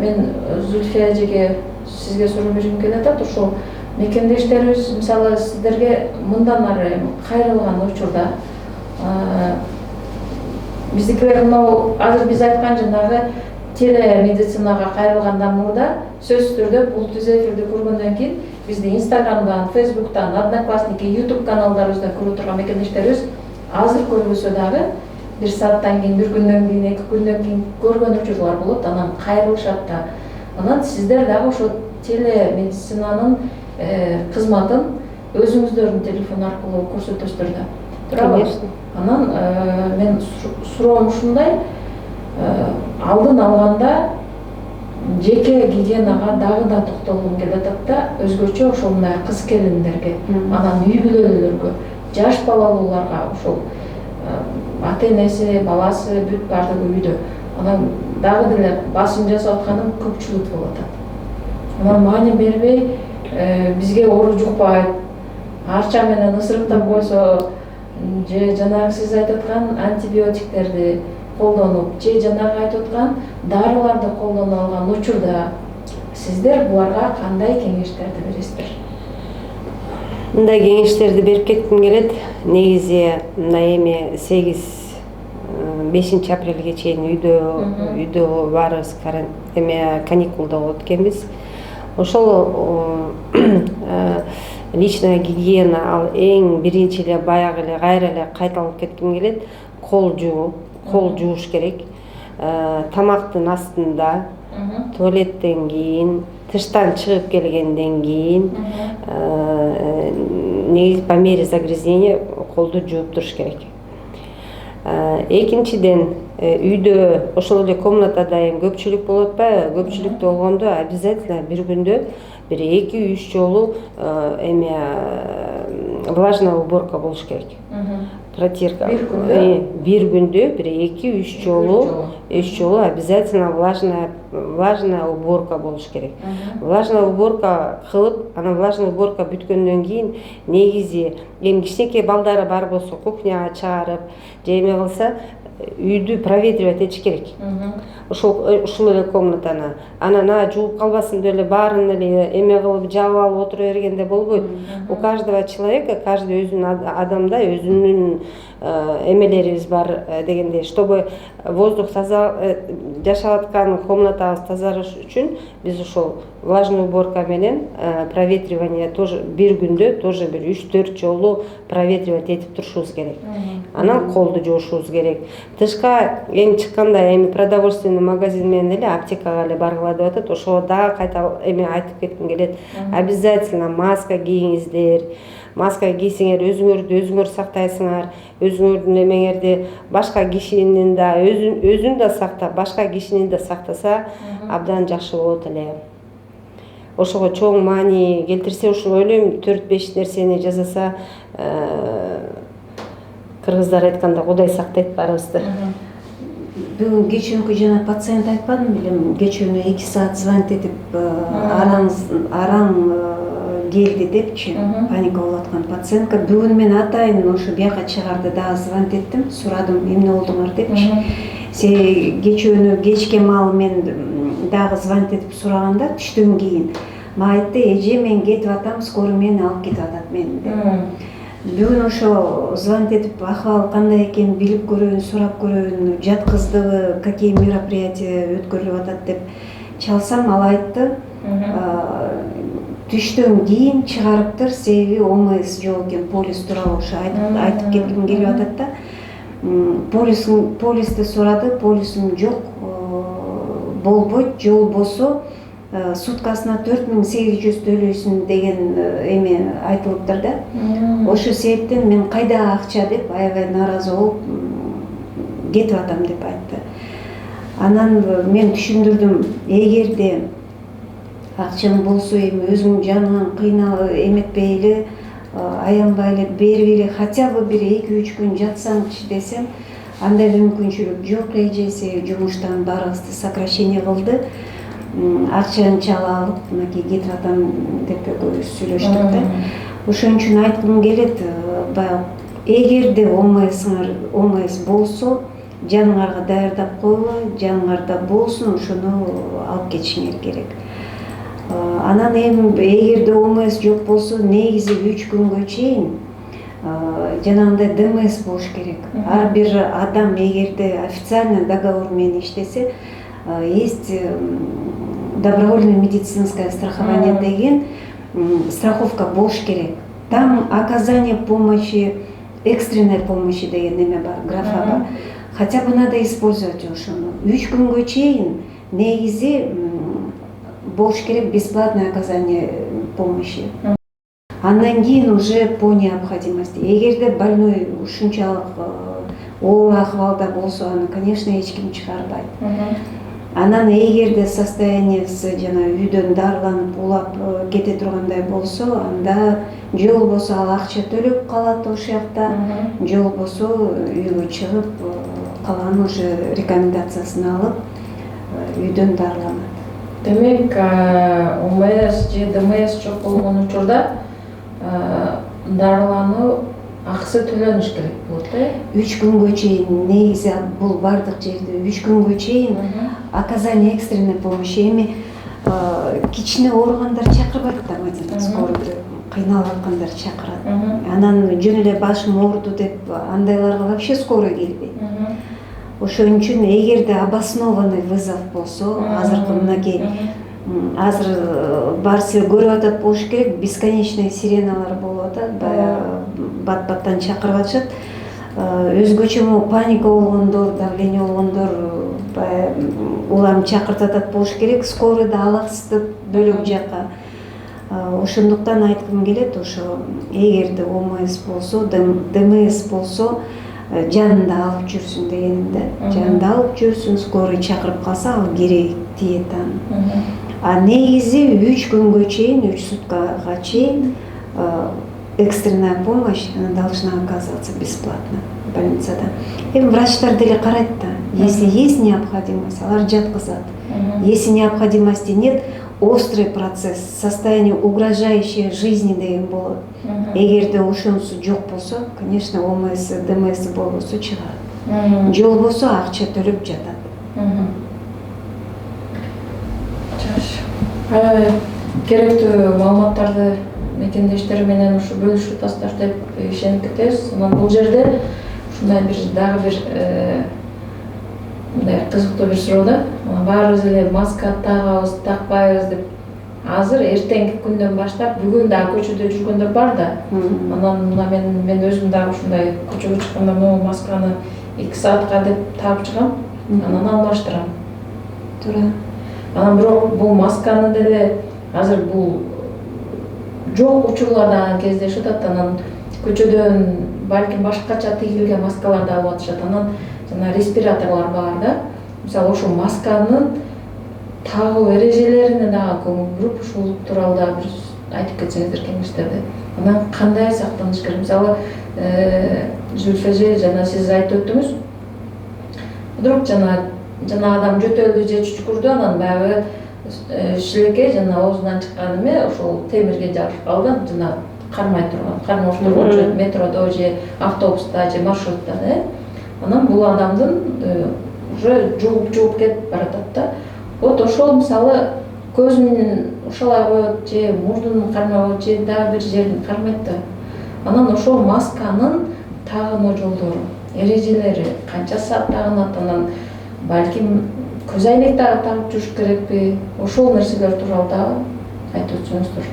Мен Зульфия эжеге сизге суроо бергим келип атат. Ушул мекендештерибиз, мисалы, сиздерге мындан ары кайрылган учурда биздикилер мынау азыр биз айткан жанагы телемедицинага кайрылгандан мурда сөзсүз түрдө бул түз эфирди көргөндөн кийин бизди Инстаграмдан, Фейсбуктан, Одноклассники, YouTube каналдарыбыздан көрүп турган мекендештерибиз азыр көрбөсө дагы бир сааттан кийин, бир күндөн кийин, 2 күндөн кийин көргөн учурлар болот, анан кайрылышат да. Анан сиздер дагы ошо телемедицинанын кызматын өзүңүздөрдүн телефон аркылуу көрсөтөсүздөр да. туурабы? Конечно. Анан мен суроом ушундай, алдын алганда жеке гигиенага дагы да токтолгум келип атат да, өзгөчө ошол мындай кыз келиндерге, анан үй бүлөлөргө, жаш балалууларга, ошол ата энеси, баласы бүт бардыгы үйдө. Анан дагы деле басым жасап атканым көпчүлүк болуп атат. Анан маани бербей, бизге оору жукпайт, арча менен ысырыктап койсо, же жанагы сиз айтып аткан антибиотиктерди колдонуп, же жанагы айтып аткан дарыларды колдонуп алган учурда сиздер буларга кандай кеңештерди бересиздер? Мындай кеңештерди берип кетким келет. Негизи мына эми 5 апрелге чейин үйдө барыбыз каникулда болот экенбиз. Ошол личная гигиена ал эң биринчи эле баягы эле кайра эле кайталап кетким келет. Кол жууш керек. Тамактын астында, туалеттен кийин, тыштан чыгып келгенден кийин негизи по мере загрязнения колду жууп туруш керек. Экинчиден, үйдө ошол эле комнатада эми көпчүлүк болуп атпайбы? Көпчүлүктө болгондо обязательно бир күндө бир 2-3 жолу влажная уборка болуш керек. Протирка. Бир күндө бир 2-3 жолу обязательно влажная уборка болуш керек. Влажная уборка кылып, анан влажная уборка бүткөндөн кийин негизи эми кичинекей балдары бар болсо кухняга чыгарып, же эме кылса үйдү проветривать этиш керек. Ушул эле комнатаны. Анан жууп калбасын деп эле баарын эле эме кылып жаап алып отура бергенде болбойт. У каждого человека, каждый өзүнүн адамда өзүнүн эмелерибиз бар дегендей, чтобы воздух таза жашап аткан комнатабыз тазарыш үчүн биз ошол влажная уборка менен проветривание тоже бир күндө тоже бир 3-4 жолу проветривать этип турушубуз керек. Анан колду жуушубуз керек. Тышка эми чыкканда эми продовольственный магазин менен эле аптекага эле баргыла деп атат. Ошого дагы кайта эме айтып кетким келет. Обязательно маска кийиңиздер. Маска кийсеңер өзүңөр сактайсыңар, өзүңөрдүн эмеңерди башка кишинин да өзүн да сактап, башка кишини да сактаса абдан жакшы болот эле. Ошого чоң маани келтирсе, ушул ойлойм 4-5 нерсени жасаса, кыргыздар айтканда Кудай сактайт баарыбызды. Бүгүн кечүүнкү жана пациент айтпадым белем, кечүүнү 2 саат звонить этип араң келди депчи, паника болуп аткан пациентка. Бүгүн мен атайын ошо бияка чыгарды дагы звонить эттим, сурадым, эмне болдуңар депчи. Кечүүнү кечке маал мен дагы звонить этип сураганда түштөн кийин мага айтты, эже мен кетип атам, скорый мени алып кетип атат мени деп. Бүгүн ошо звонить этип акыбалы кандай экенин билип көрөйүн, сурап көрөйүн, жаткыздыбы, какие мероприятия өткөрүлүп атат деп чалсам, ал айтты, түштөн кийин чыгарыптыр, себеби ОМС жок экен, полис тууралуу ошо айтып кетким келип атат да. Полисти сурады, полисим жок, болбойт, же болбосо суткасына 4800 төлөйсүң деген эме айтылыптыр да. Ошо себептен мен кайда акча деп аябай нааразы болуп кетип атам деп айтты. Анан мен түшүндүрдүм, эгерде акчаң болсо эми өзүң жаныңан кыйналып эметпейли, аянбайлы бербейли, хотя бы бир 2-3 күн жатсаңчы десем, андай мүмкүнчүлүк жок. Эжеси жумуштан баарыбызды сокращение кылды. Акчаны алып, мынакей кетип атам деп экөөбүз сүйлөштүк да. Ошон үчүн айткым келет, баягы эгерде ОМС болсо, жаныңарга даярдап койгула, жаныңарда болсун, ошону алып кетишиңер керек. Анан эми эгерде ОМС жок болсо, негизи 3 күнгө чейин жанагындай ДМС болуш керек. Ар бир адам эгерде официально договор менен иштесе, есть добровольное медицинское страхование деген страховка болуш керек. Там оказание помощи, экстренной помощи деген эме бар, графа бар. Хотя бы надо использовать ошону. 3 күнгө чейин негизи болуш керек бесплатное оказание помощи. Андан кийин уже по необходимости. Эгерде больной ушунчалык оор акыбалда болсо, аны, конечно, эч ким чыгарбайт. Анан эгерде состояниясы жана үйдөн дарыланып улап кете тургандай болсо, анда же болбосо ал акча төлөп калат ошол жакта, же болбосо үйгө чыгып калган уже рекомендациясын алып үйдөн дарыланат. Демек, ОМС же ДМС жок болгон учурда дарылануу акысы төлөнүш керек болот, 3 күнгө чейин, негизи бул бардык жерде 3 күнгө чейин оказание экстренной помощи. Эми кичине ооругандар чакырбайт да, скорыйды, кыйналып аткандар чакырат. Анан жөн эле башым ооруду деп андайларга вообще скорый келбейт. Ошон үчүн эгерде обоснованный вызов болсо, азыркы мынакей азыр баарысы көрүп атат болуш керек, бесконечный сиреналар болуп атат, баягы бат-баттан чакырып атышат. Өзгөчө паника болгондор, давление болгондор баягы улам чакыртатат болуш керек, скорыйды алаксытып бөлөк жака. Ошондуктан айткым келет, ошо эгерде ОМС болсо, ДМС болсо, жанында алып жүрсүн дегенде, жанында алып жүрсүн, скорый чакырып калса, ал керек тиет аны. А негизи 3 күнгө чейин, 3 суткага чейин экстренная помощь, она должна оказываться бесплатно в больницада. Эми врачтар деле карайт да, если есть необходимость, алар жаткызат. Если необходимости нет, острый процесс, состояние угрожающее жизни деген болот. Эгерде ошонусу жок болсо, конечно, ОМС, ДМС болбосо чыгарат. Же болбосо акча төлөп жатат. Жакшы. Керектүү маалыматтарды мекендештер менен ушу бөлүшүп атасыздар деп ишенип кетебиз. Анан бул жерде ушундай дагы бир мындай кызыктуу бир суроо да. Баарыбыз эле маска тагабыз, такпайбыз деп азыр эртеңки күндөн баштап бүгүн дагы көчөдө жүргөндөр бар да. Анан мына мен өзүм дагы ушундай көчөгө чыкканда могу масканы 2 саатка деп таап чыгам, анан алмаштырам. Туура. Анан бирок бул масканы деле азыр бул жок учурлар да кездешип атат. Анан көчөдөн балким башкача тигилген маскаларды алып атышат. Анан жана респираторлор бар да. Мисалы ошо масканын тагуу эрежелерине дагы көңүл буруп, ушул тууралуу да бир айтып кетсеңиздер кеңештерди. Анан кандай сактаныш керек? Мисалы, Зүлфө эже жана сиз айтып өттүңүз. Вдруг жана адам жөтөлдү же чүчкүрдү, анан баягы шилекей жана оозунан чыккан эме ошол темирге жабышып калган, жана кармай турган, кармош турган метродо же автобуста же маршрутта, Анан бул адамдын уже жууп кетип баратат да. Вот ошол мисалы көзүн ушалай коет же мурдун кармай же дагы бир жерин кармайт да. Анан ошол масканын тагынуу жолдору, эрежелери, канча саат тагынат, анан балким көз айнек дагы тагып жүрүш керекпи? Ошол нерселер тууралуу дагы айтып өтсөңүздөр.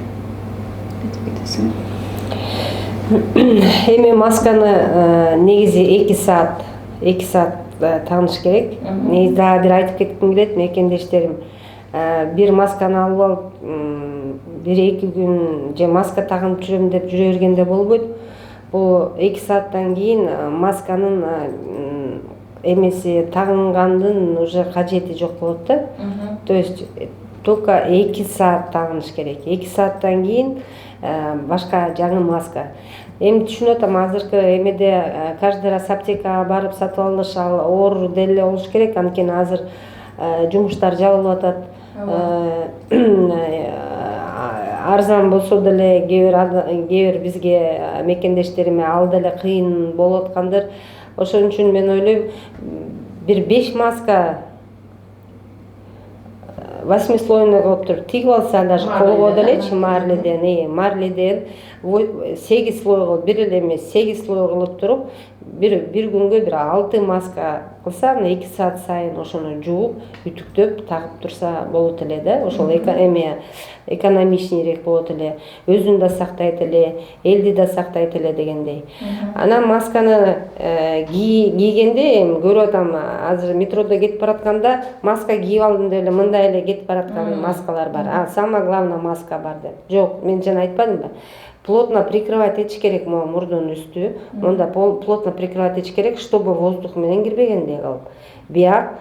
Эми масканы негизи 2 саат тагыныш керек. Негизи дагы бир айтып кетким келет мекендештерим. Бир масканы алып алып, 1-2 күн же маска тагынып жүрөм деп жүрө бергенде болбойт. Бул 2 сааттан кийин масканын эмеси тагынгандын уже кажети жок болот да. То есть только 2 саат тагыныш керек. 2 сааттан кийин башка жаңы маска. Эми түшүнүп атам, азыркы эмеде каждый раз аптекага барып сатып алыш ал оор деле болуш керек, анткени азыр жумуштар жабылып атат. Арзан болсо деле кээ бир бизге мекендештериме ал деле кыйын болуп аткандыр. Ошон үчүн мен ойлойм, бир 5 маска 8-слойный кылып туруп тигип алса даже колго делечи, марледен 8 слой кылып, бир эле эмес 8 слой кылып туруп, бир күнгө бир 6 маска кылса, мына 2 саат сайын ошону жууп, үтүктөп тагып турса болот эле да. Ошол эме экономичныйрээк болот эле, өзүн да сактайт эле, элди да сактайт эле дегендей. Анан масканы кийгенде эми көрүп атам, азыр метродо кетип баратканда маска кийип алдым деп эле мындай эле кетип бараткан маскалар бар. Самое главное маска бар деп. Жок, мен жана айтпадымбы? Плотно прикрывать этиш керек могу мурдунун үстү. Монда плотно прикрывать этиш керек, чтобы воздух менен кирбегендей кылып. Бияк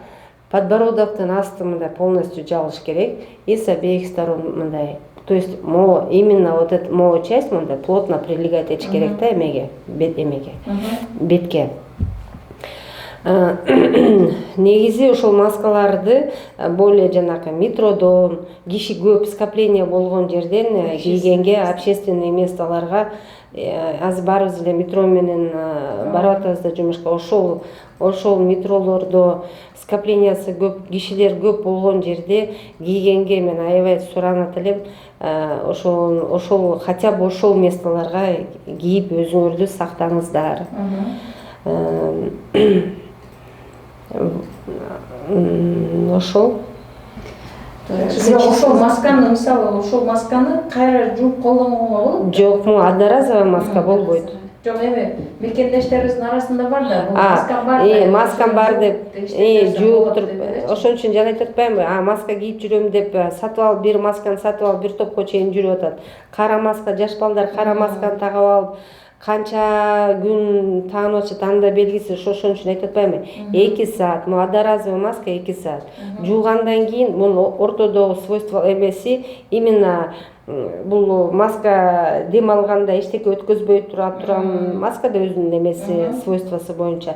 подбородоктун асты мындай полностью жабылыш керек и с обеих сторон мындай. То есть именно вот эта часть мындай плотно прилегать этиш керек да эмеге, бетке. Негизи ошол маскаларды более жанакы метродон, киши көп скопление болгон жерден кийгенге, общественный месталарга, азыр баарыбыз эле метро менен барып атабыз да жумушка. Ошол метролордо скоплениясы көп, кишилер көп болгон жерде кийгенге мен аябай суранат элем. Ошол хотя бы ошол месталарга кийип өзүңөрдү сактаңыздар. Ошол масканы мисалы ошол масканы кайра жууп колдонгонго болот? Жок, одноразовый маска болбойт. Жок, эми мекендештерибиздин арасында бар да, бул маскам бар. Маскам бар деп жууп туруп, ошон үчүн жана айтып атпаймынбы? Маска кийип жүрөм деп сатып алып, бир масканы сатып алып, бир топко чейин жүрүп атат. Кара маска, жаш балдар кара масканы тагып алып, канча күн таанып атышат, анда белгисиз. Ошон үчүн айтып атпаймынбы? 2 саат, одноразовый маска 2 саат. Жуугандан кийин мунун ортодогу свойство эмеси именно бул маска дем алганда эчтеке өткөзбөй турган маска да өзүнүн эмеси, свойствосу боюнча.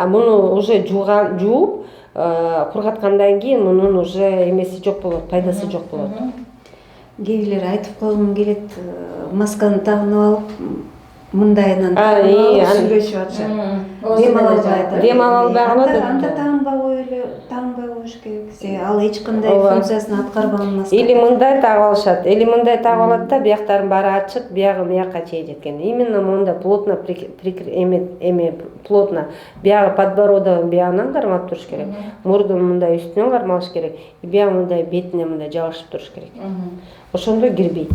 Муну уже жууп, кургаткандан кийин мунун уже эмеси жок болот, пайдасы жок болот. Кээ бирлер айтып койгум келет, масканы тагынып алып мындайынан сүйлөшүп атышат. Дем ала албай калат. Анда таңбай коюш керек. Ал эч кандай функциясын аткарбаган маска. Или мындай тагып алышат, или мындай тагып алат да, бияктарын баары ачык, биягы мыякка чейин жеткен. Именно монда плотно плотно биягы подбородогун биягынан кармап туруш керек. Мурдун мындай үстүнөн кармалыш керек. Биягы мындай бетине мындай жабышып туруш керек. Ошондо кирбейт.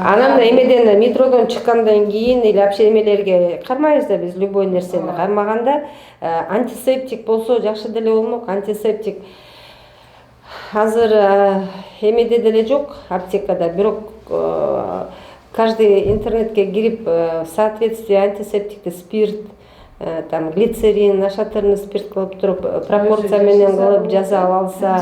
Анан эмеден метродон чыккандан кийин или общемелерге кармайбыз да биз любой нерсени. Кармаганда антисептик болсо жакшы деле болмок. Антисептик азыр эмеде деле жок аптекада, бирок каждый интернетке кирип в соответствии антисептикти спирт, там глицерин, нашатырный спирт кылып туруп пропорция менен кылып жаза алса,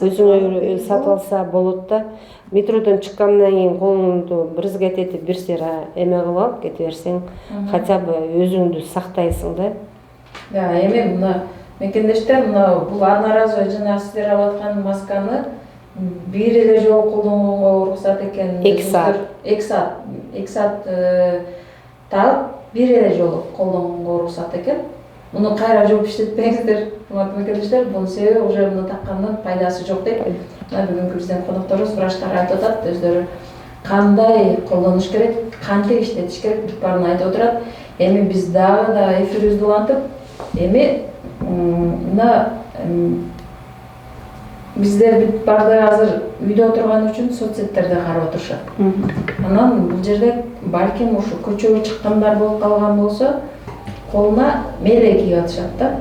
өзүңөр сатып алса болот да. Метродон чыккандан кийин колуңду брызгать этип бир сыйра эме кылып алып кете берсең, хотя бы өзүңдү сактайсың да. Эми мына мекендештер бул одноразовый жана сиздер алып аткан масканы бир эле жолу колдонгонго уруксат экен. 2 саат. 2 саат тагып бир эле жолу колдонгонго уруксат экен. Муну кайра жууп иштетпеңиздер, урматтуу мекендештер. Бунун себеби уже муну таккандын пайдасы жок дейт. Бүгүнкү биздин конокторубуз врачтар айтып атат, өздөрү кандай колдонуш керек, кантип иштетиш керек, баарын айтып отурат. Эми биз дагы да эфирибизди улантып, эми мына биздер бүт барды азыр үйдө отурган үчүн соцсеттерде карап отурушат. Анан бул жерде балким ушу көчөгө чыккандар болуп калган болсо, колуна мээле кийип атышат да.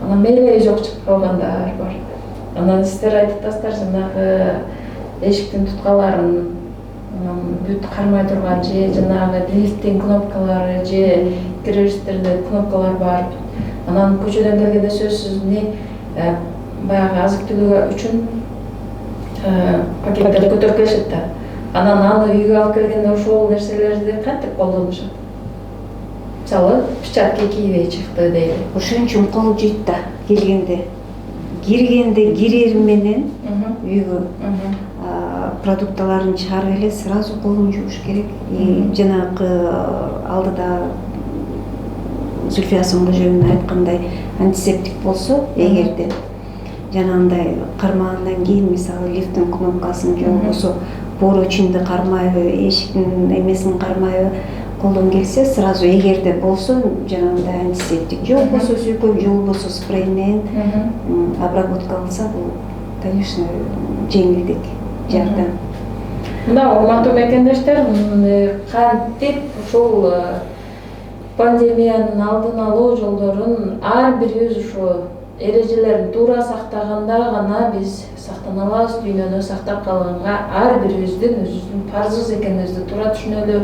Анан мээлеги жок чыгып калгандар бар. Анан сиздер айтып атасыздар, жанагы эшиктин туткаларын бүт кармай турган же жанагы лифттин кнопкалары же киребизтерде кнопкалар бар. Анан көчөдөн келгенде сөзсүз баягы азык түлүк үчүн пакеттер көтөрүп келишет да. Анан аны үйгө алып келгенде ошол нерселерди кантип колдонушат? Мисалы, печатка кийбей чыкты дейли. Ошон үчүн кол жүйт да киргенде кирер менен үйгө продукталарын чыгарып эле сразу колун жууш керек. Жанагы алдыда Зульфия Асымгожоевна айткандай антисептик болсо, эгерде жанагындай кармагандан кийин мисалы лифттин кнопкасын же болбосо поручинди кармайбы, эшиктин эмесин кармайбы, колдон келсе сразу эгерде болсо жанагындай антисептик же болбосо сүйкөм же болбосо спрей менен обработка кылса бул конечно жеңилдик жардам. Мына урматтуу мекендештер, кантип ушул пандемиянын алдын алуу жолдорун ар бирибиз ушу эрежелерин туура сактаганда гана биз сактана алабыз, дүйнөнү сактап калганга ар бирибиздин өзүбүздүн парзыбыз экенибизди туура түшүнөлү.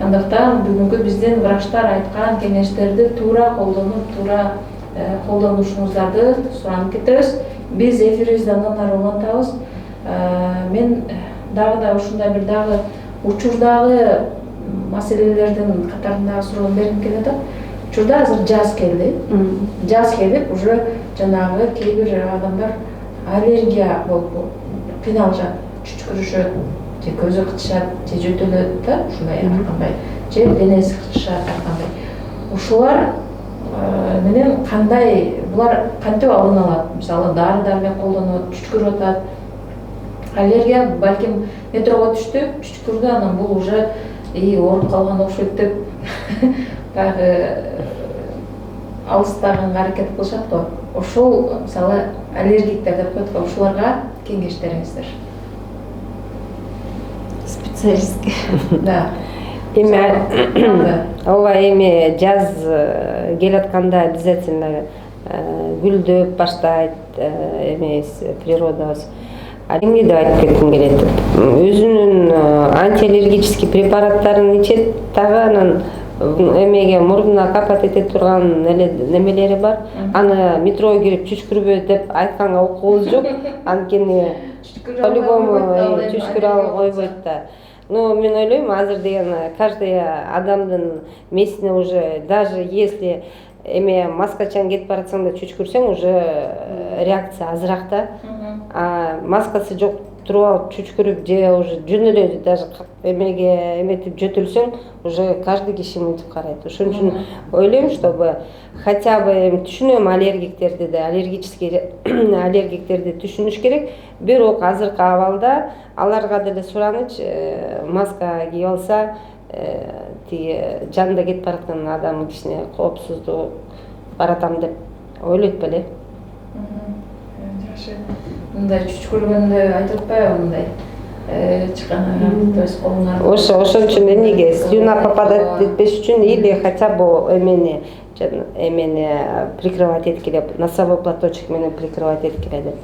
Андыктан бүгүнкү биздин врачтар айткан кеңештерди туура колдонуп, туура колдонушуңуздарды суранып кетебиз. Биз эфирибизди андан ары улантабыз. Мен дагы да ушундай бир дагы учурдагы маселелердин катарында суроо бергим келет. Учурда азыр жаз келди. Жаз келип, уже жанагы кээ бир адамдар аллергия болуп кыйналышат, чүчкүрүшөт, же көзү кычышат, же жөтөлөт да, ушундай аркандай, же денеси кычышат аркандай. Ушулар менен кандай, булар кантип алдын алат? Мисалы, дары-дармек колдонуп, чүчкүрүп атат. Аллергия балким метрого түштү, чүчкүрдү, анан бул уже ооруп калган окшойт деп баягы алыстаганга аракет кылышат го. Ошол мисалы аллергиктер деп коет го, ушуларга кеңештериңиздер. Специалистке. Да. Ооба, эми жаз келатканда обязательно гүлдөп баштайт эмес природабыз. Эмне деп айтып кетким келет. Өзүнүн антиаллергический препараттарын ичет, дагы анан эмеге мурдуна капат эте турган немелери бар. Аны метрого кирип чүчкүрбө деп айтканга укугубуз жок. Анткени по-любому чүчкүрө алып койбойт да. Но мен ойлойм, азыр деген каждый адамдын месине уже, даже если эме маскачан кетип баратсаң да чүчкүрсөң, уже реакция азыраак да. А маскасы жок туруп алып чүчкүрүп же уже жөн эле даже эмеге эметип жөтөлсөң, уже каждый киши мынтип карайт. Ошон үчүн ойлойм, чтобы хотя бы түшүнөм аллергиктерди да, аллергиктерди түшүнүш керек. Бирок азыркы абалда аларга деле сураныч, маска кийип алса, тиги жанында кетип бараткан адамдын кичине коопсуздук баратам деп ойлойт беле. Жакшы. Мындай чүчкүргөндө айтып атпайбы мындай? Чыканага, то есть колуңар. Ошон үчүн эмнеге слюна попадать этпеш үчүн или хотя бы эмени прикрывать эткилеп, носовой платочек менен прикрывать эткиле деп.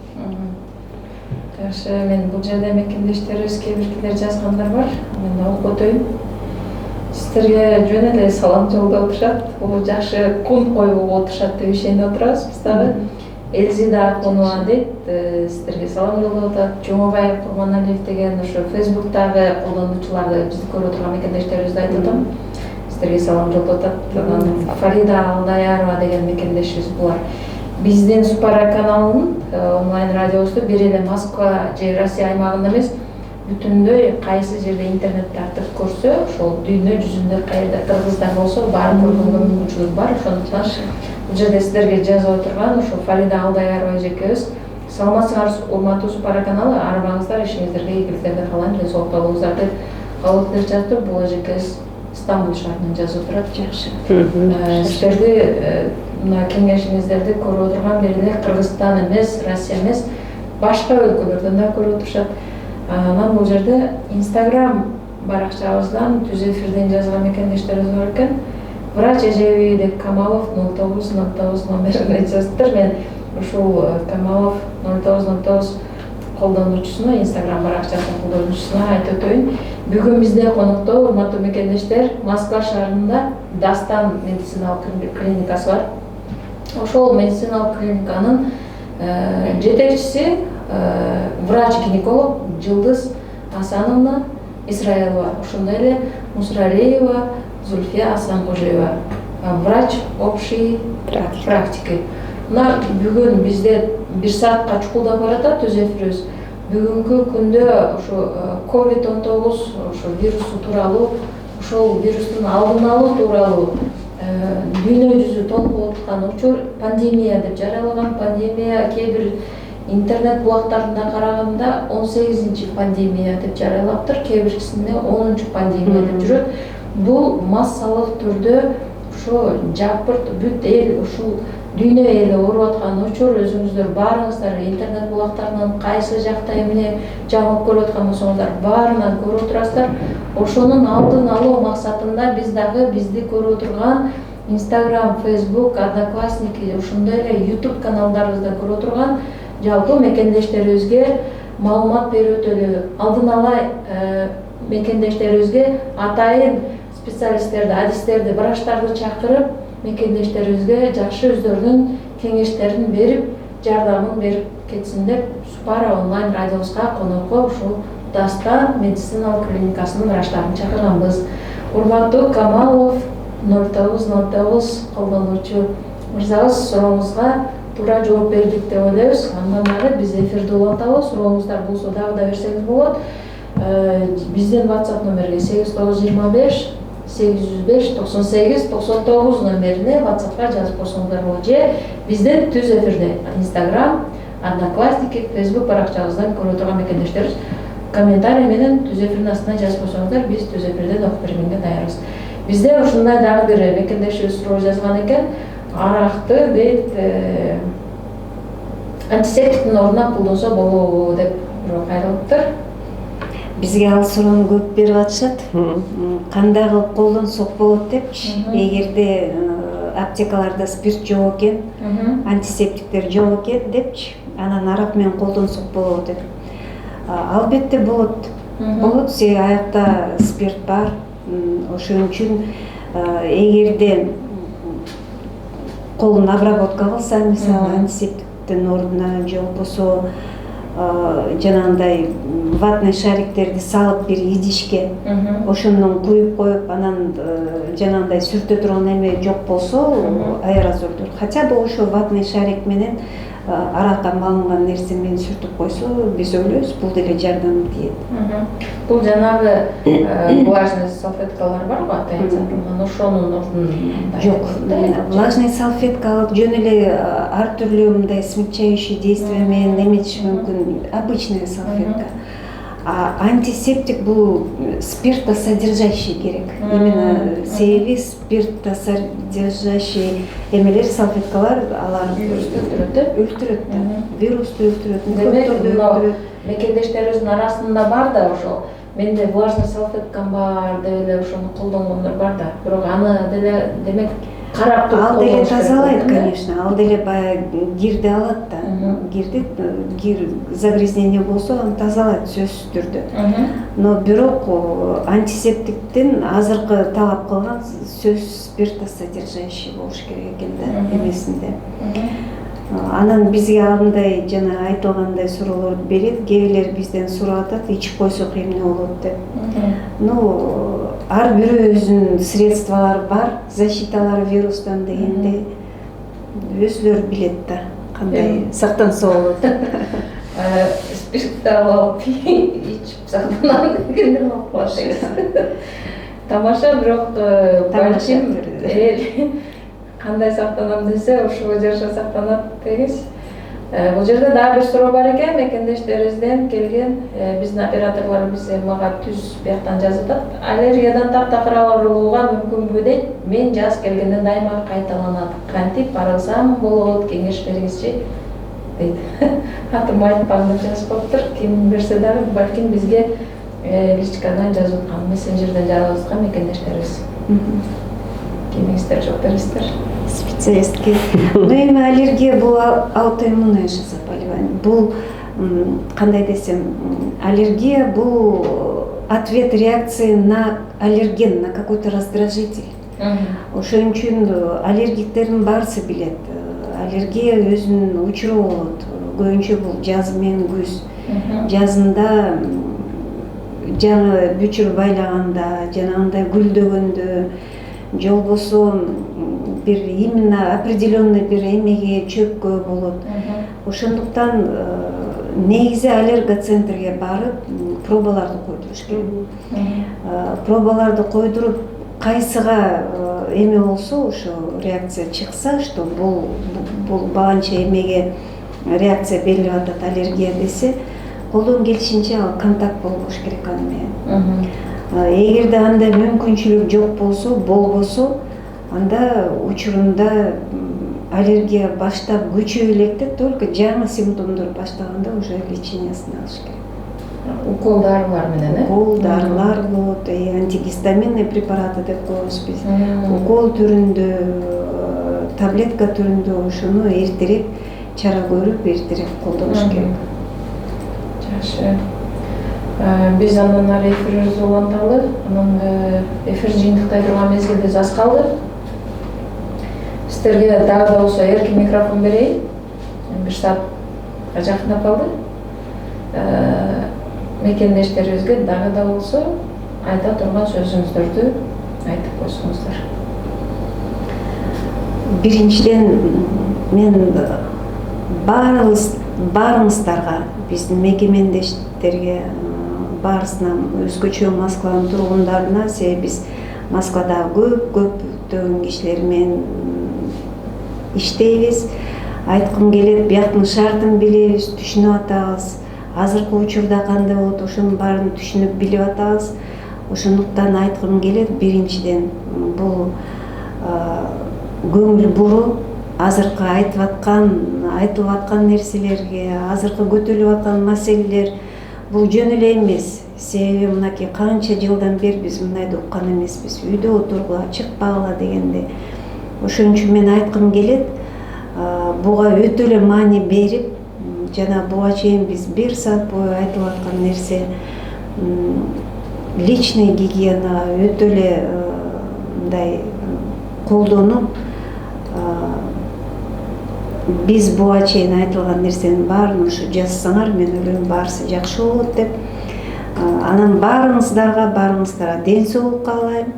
Жакшы, мен бул жерде мекендештерибиз кээ биркилер жазгандар бар. Мен да окуп өтөйүн. Сиздерге жөн эле салам жолдоп отурушат. Бул жакшы кун коюп отурушат деп ишенип отурабыз биз дагы. Элзида Акунова дейт, сиздерге салам жолдоп атат. Жомобаев Курманалиев деген ошо Facebooktагы колдонуучуларды бизди көрүп отурган мекендештерибизди айтып атам. Сиздерге салам жолдоп атат. Фарида Алдаярова деген мекендешибиз булар. Биздин Супара каналынын онлайн радиосу бир эле Москва же Россия аймагында эмес, бүтүндөй кайсы жерде интернет тартып көрсө, ошол дүйнө жүзүндө кайерде кыргыздар болсо баарын көргөнгө мүмкүнчүлүк бар. Ошондуктан бул жерде сиздерге жазып отурган ошо Фарида Алдаярова эжекебиз. Саламатсыңар, урматтуу Супара каналы, арыбаңыздар, ишиңиздерге ийгиликтерди каалайм, ден соолук болуңуздар деп кабыл этип жатып, бул эжекебиз Стамбул шаарынан жазып отурат. Жакшы. Сиздерди мына кеңешиңиздерди көрүп отурган бир эле Кыргызстан эмес, Россия эмес, башка өлкөлөрдөн да көрүп отурушат. Анан бул жерде Instagram баракчабыздан түз эфирден жазган мекендештерибиз бар экен. Врач Эжебиев Камалов 0909 номерине жазыптыр. Мен ушул Камалов 0909 колдонуучусуна, Instagram баракчасынын колдонуучусуна айтып өтөйүн. Бүгүн бизде конокто урматтуу мекендештер, Москва шаарында Дастан медициналык клиникасы бар. Ошол медициналык клиниканын жетекчиси врач-гинеколог Жылдыз Асановна Исраилова, ошондой эле Мусралиева Зульфия Асанкожоева, врач общий практики. Мына бүгүн бизде 1 саатка чукулдап баратат түз эфирибиз. Бүгүнкү күндө ошо COVID-19 ошо вирусу тууралуу, ошол вирустун алдын алуу тууралуу дүйнө жүзү толкуп аткан учур пандемия деп жарыялаган. Пандемия кээ бир интернет булактарында караганда 18-пандемия деп жарыялаптыр, кээ бирисинде 10-пандемия деп жүрөт. бул массалык түрдө ошо жапырт бүт эл ушул дүйнө эли ооруп аткан учур өзүңүздөр баарыңыздар интернет булактарынан кайсы жакта эмне жагып көрүп аткан болсоңуздар баарынан көрүп турасыздар. Ошонун алдын алуу максатында биз дагы бизди көрүп турган Instagram, Facebook, Одноклассники, ошондой эле YouTube каналдарыбызда көрүп турган жалпы мекендештерибизге маалымат берүү өтөлү алдын ала мекендештерибизге атайын специалисттерди, адистерди, врачтарды чакырып мекендештерибизге жакшы өздөрүнүн кеңештерин берип, жардамын берип кетсин деп Супара онлайн радиобузга конокко ушул Дастан медициналык клиникасынын врачтарын чакырганбыз. Урматтуу Камалов 0909 колдонуучу мырзабыз, сурооңузга туура жооп бердик деп ойлойбуз. Андан ары биз эфирди улантабыз. Сурооңуздар болсо дагы да берсеңиз болот. Биздин WhatsApp номерге 8925 805 98 99 номерине WhatsApp'ка жазып койсоңуздар болот. Же биздин түз эфирде Instagram, Одноклассники, Facebook баракчабыздан көрүп турган мекендештерибиз комментарий менен түз эфирдин астына жазып койсоңуздар, биз түз эфирден окуп бергенге даярбыз. Бизде ушундай дагы бир мекендешибиз суроо жазган экен. Аракты дейт антисептиктин ордуна колдонсо болобу деп бирөө кайрылыптыр. Бизге ал суроону көп берип атышат. Кандай кылып колдонсок болот депчи. Эгерде аптекаларда спирт жок экен, антисептиктер жок экен депчи, анан арак менен колдонсок болобу деп. Албетте болот. Болот, себеби аякта спирт бар. Ошон үчүн эгерде колун обработка кылса, мисалы антисептиктин ордуна же болбосо жанагындай ватный шариктерди салып бир идишке ошондон куюп коюп, анан жанагындай сүртө турган эме жок болсо, аэрозолдор хотя бы ошо ватный шарик менен аракка малынган нерсе менен сүртүп койсо, биз ойлойбуз бул деле жардам тиет. Бул жанагы влажный салфеткалар бар го, атайын ошонун ордунда. Жок, влажный салфеткалык жөн эле ар түрлүү мындай смягчающий действие менен эметиш мүмкүн, обычная салфетка. А антисептик бул спиртосодержащий керек. Именно себеби спиртосодержащий эмелер, салфеткалар алар өлтүрөт, вирусту өлтүрөт, микробдорду өлтүрөт. Мекендештерибиздин арасында бар да ошол. Менде влажный салфеткам бар деп эле ошону колдонгондор бар да. Бирок аны деле демек карап туруп ал деле тазалайт, конечно. Ал деле баягы кирди алат да. Кир загрязнение болсо аны тазалайт сөзсүз түрдө. Но бирок антисептиктин азыркы талап кылган сөз спиртосодержащий болуш керек экен да эмесинде. Анан бизге андай жана айтылгандай суроолорду берет, кээбилер бизден сурап атат, ичип койсок эмне болот деп. Ну, ар бирөөбүздүн средстволор бар, защиталар вирустан дегенде өзүлөрү билет да, кандай сактанса болот. Спиртти алып ичип сактанам дегендер болуп калат деген. Тамаша, бирок балким кандай сактанам десе, ошого жараша сактанат дегиз. Бул жерде дагы бир суроо бар экен, мекендештерибизден келген, биздин операторлорубуз мага түз бияктан жазып атат. Аллергиядан таптакыр арылууга мүмкүнбү дейт. Мен жаз келгенде дайыма кайталанат. Кантип арылсам болот, кеңеш бериңизчи дейт. Атым айтпаган деп жазып коюптур. Ким берсе дагы балким бизге личкадан жазып аткан, мессенджерден жазып аткан мекендештерибиз. Кимиңиздер жооп бересиздер. Специалистке. Но эми аллергия бул аутоиммунное заболевание. Бул кандай десем, аллергия бул ответ реакции на аллерген, на какой-то раздражитель. Ошон үчүн аллергиктердин баарысы билет. Аллергия өзүнүн учуру болот. Көбүнчө бул жаз менен күз. Жазында жаңы бүчүр байлаганда, жанагындай гүлдөгөндө, же болбосо бир именно определенный бир эмеге чөпкө болот. Ошондуктан негизи аллергоцентрге барып пробаларды койдуруш керек. Пробаларды койдуруп кайсыга эме болсо, ошо реакция чыкса, что бул баланча эмеге реакция берилип атат, аллергия десе, колдон келишинче ал контакт болбош керек аны менен. Эгерде андай мүмкүнчүлүк жок болбосо, анда учурунда аллергия баштап күчөй электе, только жаңы симптомдор баштаганда уже лечениясын алыш керек. Укол дарылар менен, Укол дарылар болот, антигистаминный препараты деп коебуз биз. Укол түрүндө, таблетка түрүндө ошону эртерээк чара көрүп, эртерээк колдонуш керек. Жакшы. Биз андан ары эфирибизди уланталы. Анан эфир жыйынтыктай турган мезгилибиз аз калды. Сіздерге дагы да болсо эркин микрофон берейин. 1 саатка жакындап калды. Мекендештерибизге дагы да болсо айта турган сөзүңүздөрдү айтып койсоңуздар. Биринчиден мен баарыңыздарга, биздин мекемендештерге, баарысына, өзгөчө Москванын тургундарына, себеби биз Москвада көптөгөн кишилер менен иштейбиз. Айткым келет, бияктын шартын билебиз, түшүнүп атабыз. Азыркы учурда кандай болот, ошонун баарын түшүнүп билип атабыз. Ошондуктан айткым келет, биринчиден бул көңүл буруу, азыркы айтылып аткан нерселерге, азыркы көтөрүлүп аткан маселелер бул жөн эле эмес. Себеби мынакей канча жылдан бери биз мындайды уккан эмеспиз. Үйдө отургула, чыкпагыла дегенде. Ошон үчүн мен айткым келет, буга өтө эле маани берип, жана буга чейин биз 1 саат бою айтылып аткан нерсе личный гигиена өтө эле мындай колдонуп, биз буга чейин айтылган нерсенин баарын ушу жазсаңар, мен ойлойм баарысы жакшы болот деп. Анан баарыңыздарга ден соолук каалайм.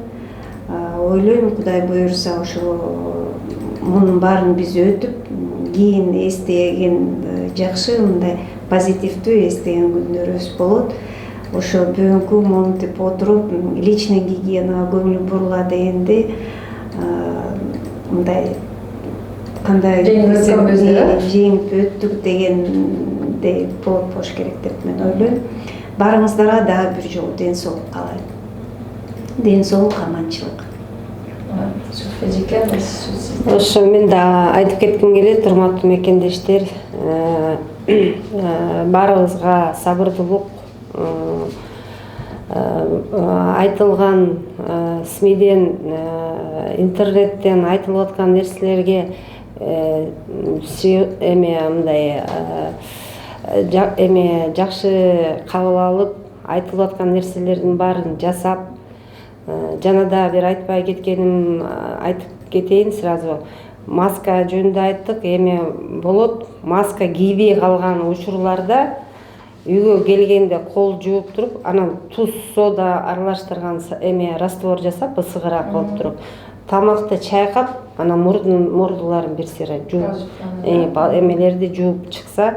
Ойлойм, Кудай буйрса, ошо мунун баарын биз өтүп, кийин эстеген жакшы, мындай позитивдүү эстеген күндөрүбүз болот. Ошо бүгүнкү монтип отуруп, личный гигиенага көңүл бурула дегенде, мындай кандай жеңип өттүк дегендей болбош керек деп мен ойлойм. Баарыңыздарга дагы бир жолу ден соолук каалайм. Ден соолук, аманчылык. Ошо мен да айтып кетким келет, урматтуу мекендештер, баарыбызга сабырдуулук, айтылган СМИден, интернеттен айтылып аткан нерселерге жакшы кабыл алып, айтылып аткан нерселердин баарын жасап, жана да бир айтпай кеткеним айтып кетейин сразу. Маска жөнүндө айттык, эме болот, маска кийбей калган учурларда үйгө келгенде кол жууп туруп, анан туз, сода аралаштырган раствор жасап, ысыгыраак кылып туруп, тамакты чайкап, анан мурдуларын бир сыйра жууп, эмелерди жууп чыкса,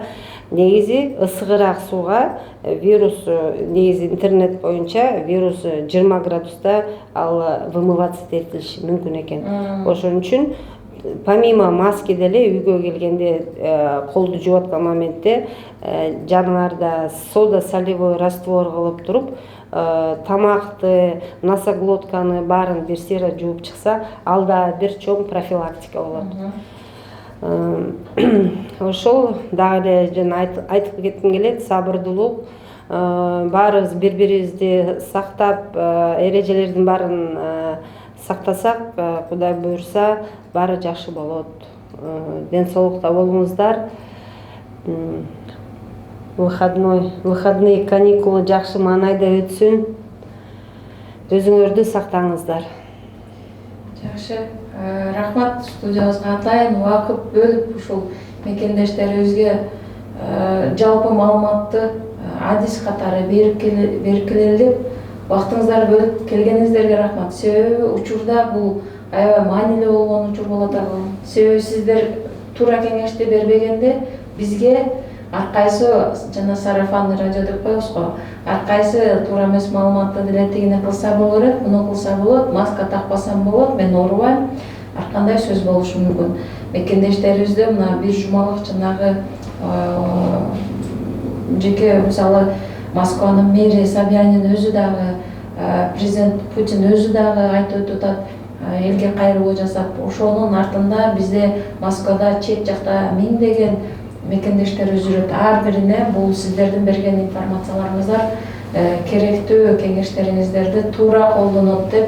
негизи ысыгыраак сууга вирус, негизи интернет боюнча вирус 20 градуста ал вымываться этилиши мүмкүн экен. Ошон үчүн помимо маски деле үйгө келгенде колду жууп аткан моментте жаныңарда сода солевой раствор кылып туруп, тамакты, носоглотканы баарын бир сыйра жууп чыкса, ал да бир чоң профилактика болот. Ошол дагы эле жана айтып кетким келет, сабырдуулук, баарыбыз бири-бирибизди сактап, эрежелердин баарын сактасак, Кудай буйрса, баары жакшы болот. Ден соолукта болуңуздар. Выходные каникулы жакшы маанайда өтсүн. Өзүңөрдү сактаңыздар. Жакшы. Рахмат, студиябызга атайын убакыт бөлүп ушул мекендештерибизге жалпы маалыматты адис катары берип келели деп убактыңыздарды бөлүп келгениңиздерге рахмат. Себеби учурда бул аябай маанилүү болгон учур болот. Себеби сиздер туура кеңешти бербегенде бизге ар кайсы жана сарафанный радио деп коебуз го, ар кайсы туура эмес маалыматты деле тигини кылса боло берет, муну кылса болот, маска такпасам болот, мен оорубайм, ар кандай сөз болушу мүмкүн. Мекендештерибизде мына бир жумалык жанагы жеке мисалы Москванын мэри Собянин өзү дагы Президент Путин өзү дагы айтып атат, элге кайрылуу жасап, ошонун артында бизде Москвада чет жакта миңдеген мекендештерибиз жүрөт. Ар бирине бул сиздердин берген информацияларыңыздар керектүү кеңештериңиздерди туура колдонот деп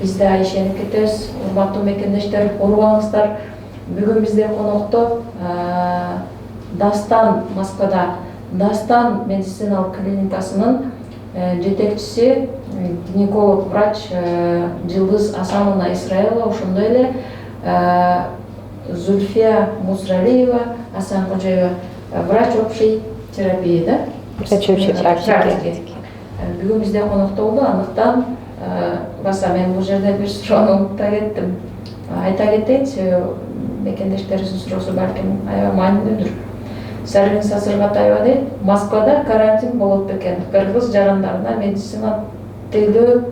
биз да ишенип кетебиз. Урматтуу мекендештер, урбаңыздар. Бүгүн бизде конокто Дастан, Москвада Дастан медициналык клиникасынын жетекчиси, гинеколог врач Жылдыз Асановна Исраилова, ошондой эле Зульфия Мусралиева Асанкожоева, врач общей терапии, да? Врач общей практики. Бүгүн бизде конокто болду, андыктан баса мен бул жерде бир суроону унутуп кеттим. Айта кетейин, мекендештерибиздин суроосу балким аябай маанилүүдүр. Сарвин Сасыргатаева дейт, Москвада карантин болот бекен. Кыргыз жарандарына медицина тейлөө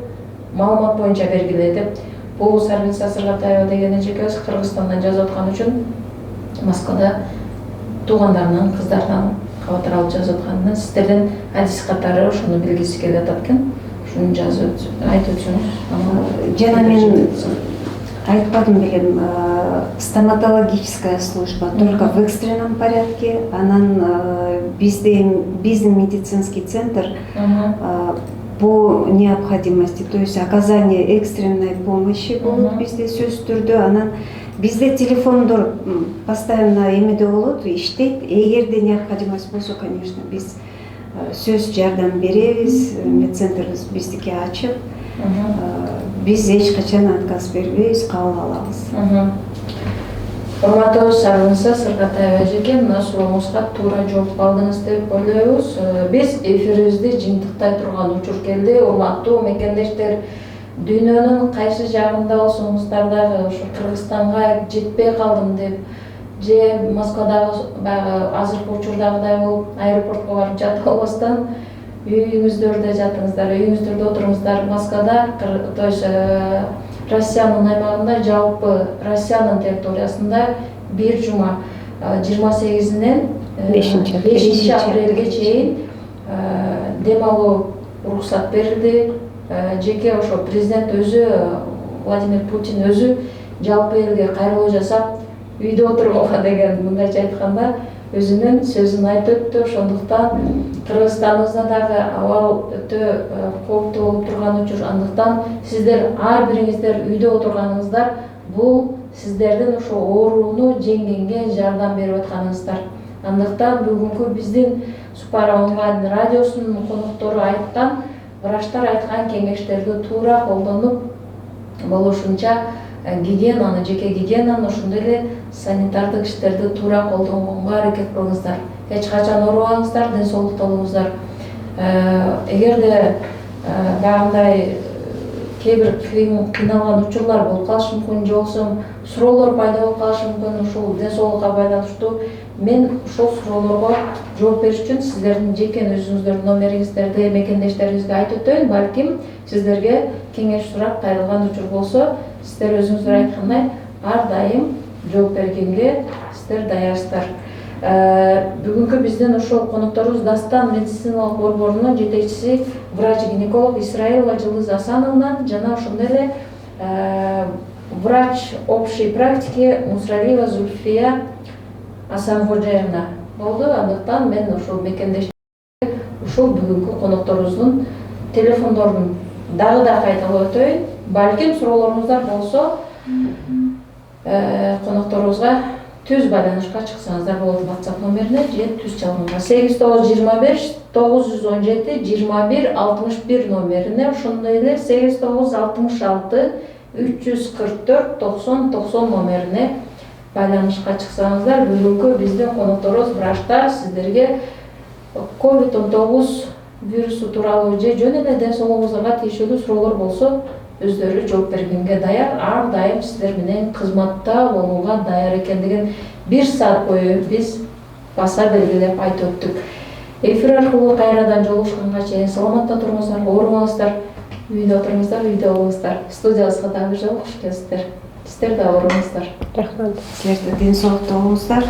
маалымат боюнча бергиле деп. Бул Сарвин Сасыргатаева деген эжекебиз Кыргызстандан жазып аткан үчүн Москвада туугандарынан, кыздарынан кабатыр алып жазып атканынан сиздерден адис катары ошону билгиси келип атат экен. Ошону жазып айтып өтсөңүз. Жана мен айтпадым белем, стоматологическая служба только в экстренном порядке, анан биздин медицинский центр по необходимости, то есть оказание экстренной помощи болот бизде сөзсүз түрдө. Анан бизде телефондор постоянно эмеде болот, иштейт. Эгерде необходимость болсо, конечно, биз сөз жардам беребиз, медцентрибиз биздики ачык. Биз эч качан отказ бербейбиз, кабыл алабыз. Урматтуу Сарвин Сасыргатаева эжеке, мына сурооңузга туура жооп алдыңыз деп ойлойбуз. Биз эфирибизди жыйынтыктай турган учур келди. Урматтуу мекендештер, дүйнөнүн кайсы жагында болсоңуздар дагы ошо Кыргызстанга жетпей калдым деп, же Москвадагы баягы азыркы учурдагыдай болуп аэропортко барып жатып албастан үйүңүздөрдө жатыңыздар, үйүңүздөрдө отуруңуздар. Москвада, то есть Россиянын аймагында, жалпы Россиянын территориясында бир жума 28-нен 5 апрелге чейин дем алуу уруксат берилди. Жеке ошо президент өзү, Владимир Путин өзү жалпы элге кайрылуу жасап, үйдө отурууга деген мындайча айтканда өзүнүн сөзүн айтып өттү. Ошондуктан Кыргызстаныбызда дагы абал өтө кооптуу болуп турган учур. Андыктан сиздер ар бириңиздер үйдө отурганыңыздар, бул сиздердин ошо ооруну жеңгенге жардам берип атканыңыздар. Андыктан бүгүнкү биздин Супара онлайн радиосунун коноктору айткан, врачтар айткан кеңештерди туура колдонуп, болушунча гигиенаны, жеке гигиенаны, ошондой эле санитардык иштерди туура колдонгонго аракет кылыңыздар. Эч качан оорубаңыздар, ден соолукта болуңуздар. Эгерде баягындай кээ бир кыйналган учурлар болуп калышы мүмкүн, же болбосо суроолор пайда болуп калышы мүмкүн ушул ден соолукка байланыштуу, мен ушул суроолорго жооп бериш үчүн сиздердин жеке өзүңүздөрдүн номериңиздерди мекендештерибизге айтып өтөйүн. Балким сиздерге кеңеш сурап кайрылган учур болсо, сиздер өзүңүздөр айткандай ар дайым жооп бергенге сиздер даярсыздар. Бүгүнкү биздин ошол конокторубуз Дастан медициналык борборунун жетекчиси врач-гинеколог Исраилова Жылдыз Асановна жана ошондой эле врач общей практики Мусралиева Зульфия Асанкожоевна болду. Андыктан мен ошол мекендештерге ушул бүгүнкү конокторубуздун телефондорун дагы да кайталап өтөйүн. Балким суроолоруңуздар болсо, конокторубузга түз байланышка чыксаңыздар болот, WhatsApp номерине же түз чалгынга 8925 917 21 61 номерине, ошондой эле 8966 344 90 90 номерине байланышка чыксаңыздар. Бүгүнкү биздин конокторубуз врачтар сиздерге COVID-19 вирусу тууралуу же жөн эле ден соолугуңузга тийиштүү суроолор болсо, өздөрү жооп бергенге даяр, ар дайым сиздер менен кызматта болууга даяр экендигин 1 саат бою биз баса белгилеп айтып өттүк. Эфир аркылуу кайрадан жолугушканга чейин саламатта туруңуздар, оорубаңыздар, үйдө отуруңуздар, үйдө болуңуздар. Студиябызга дагы жолугуш келиңиздер. Сиздер да оорубаңыздар. Рахмат. Силерде ден соолукта болуңуздар.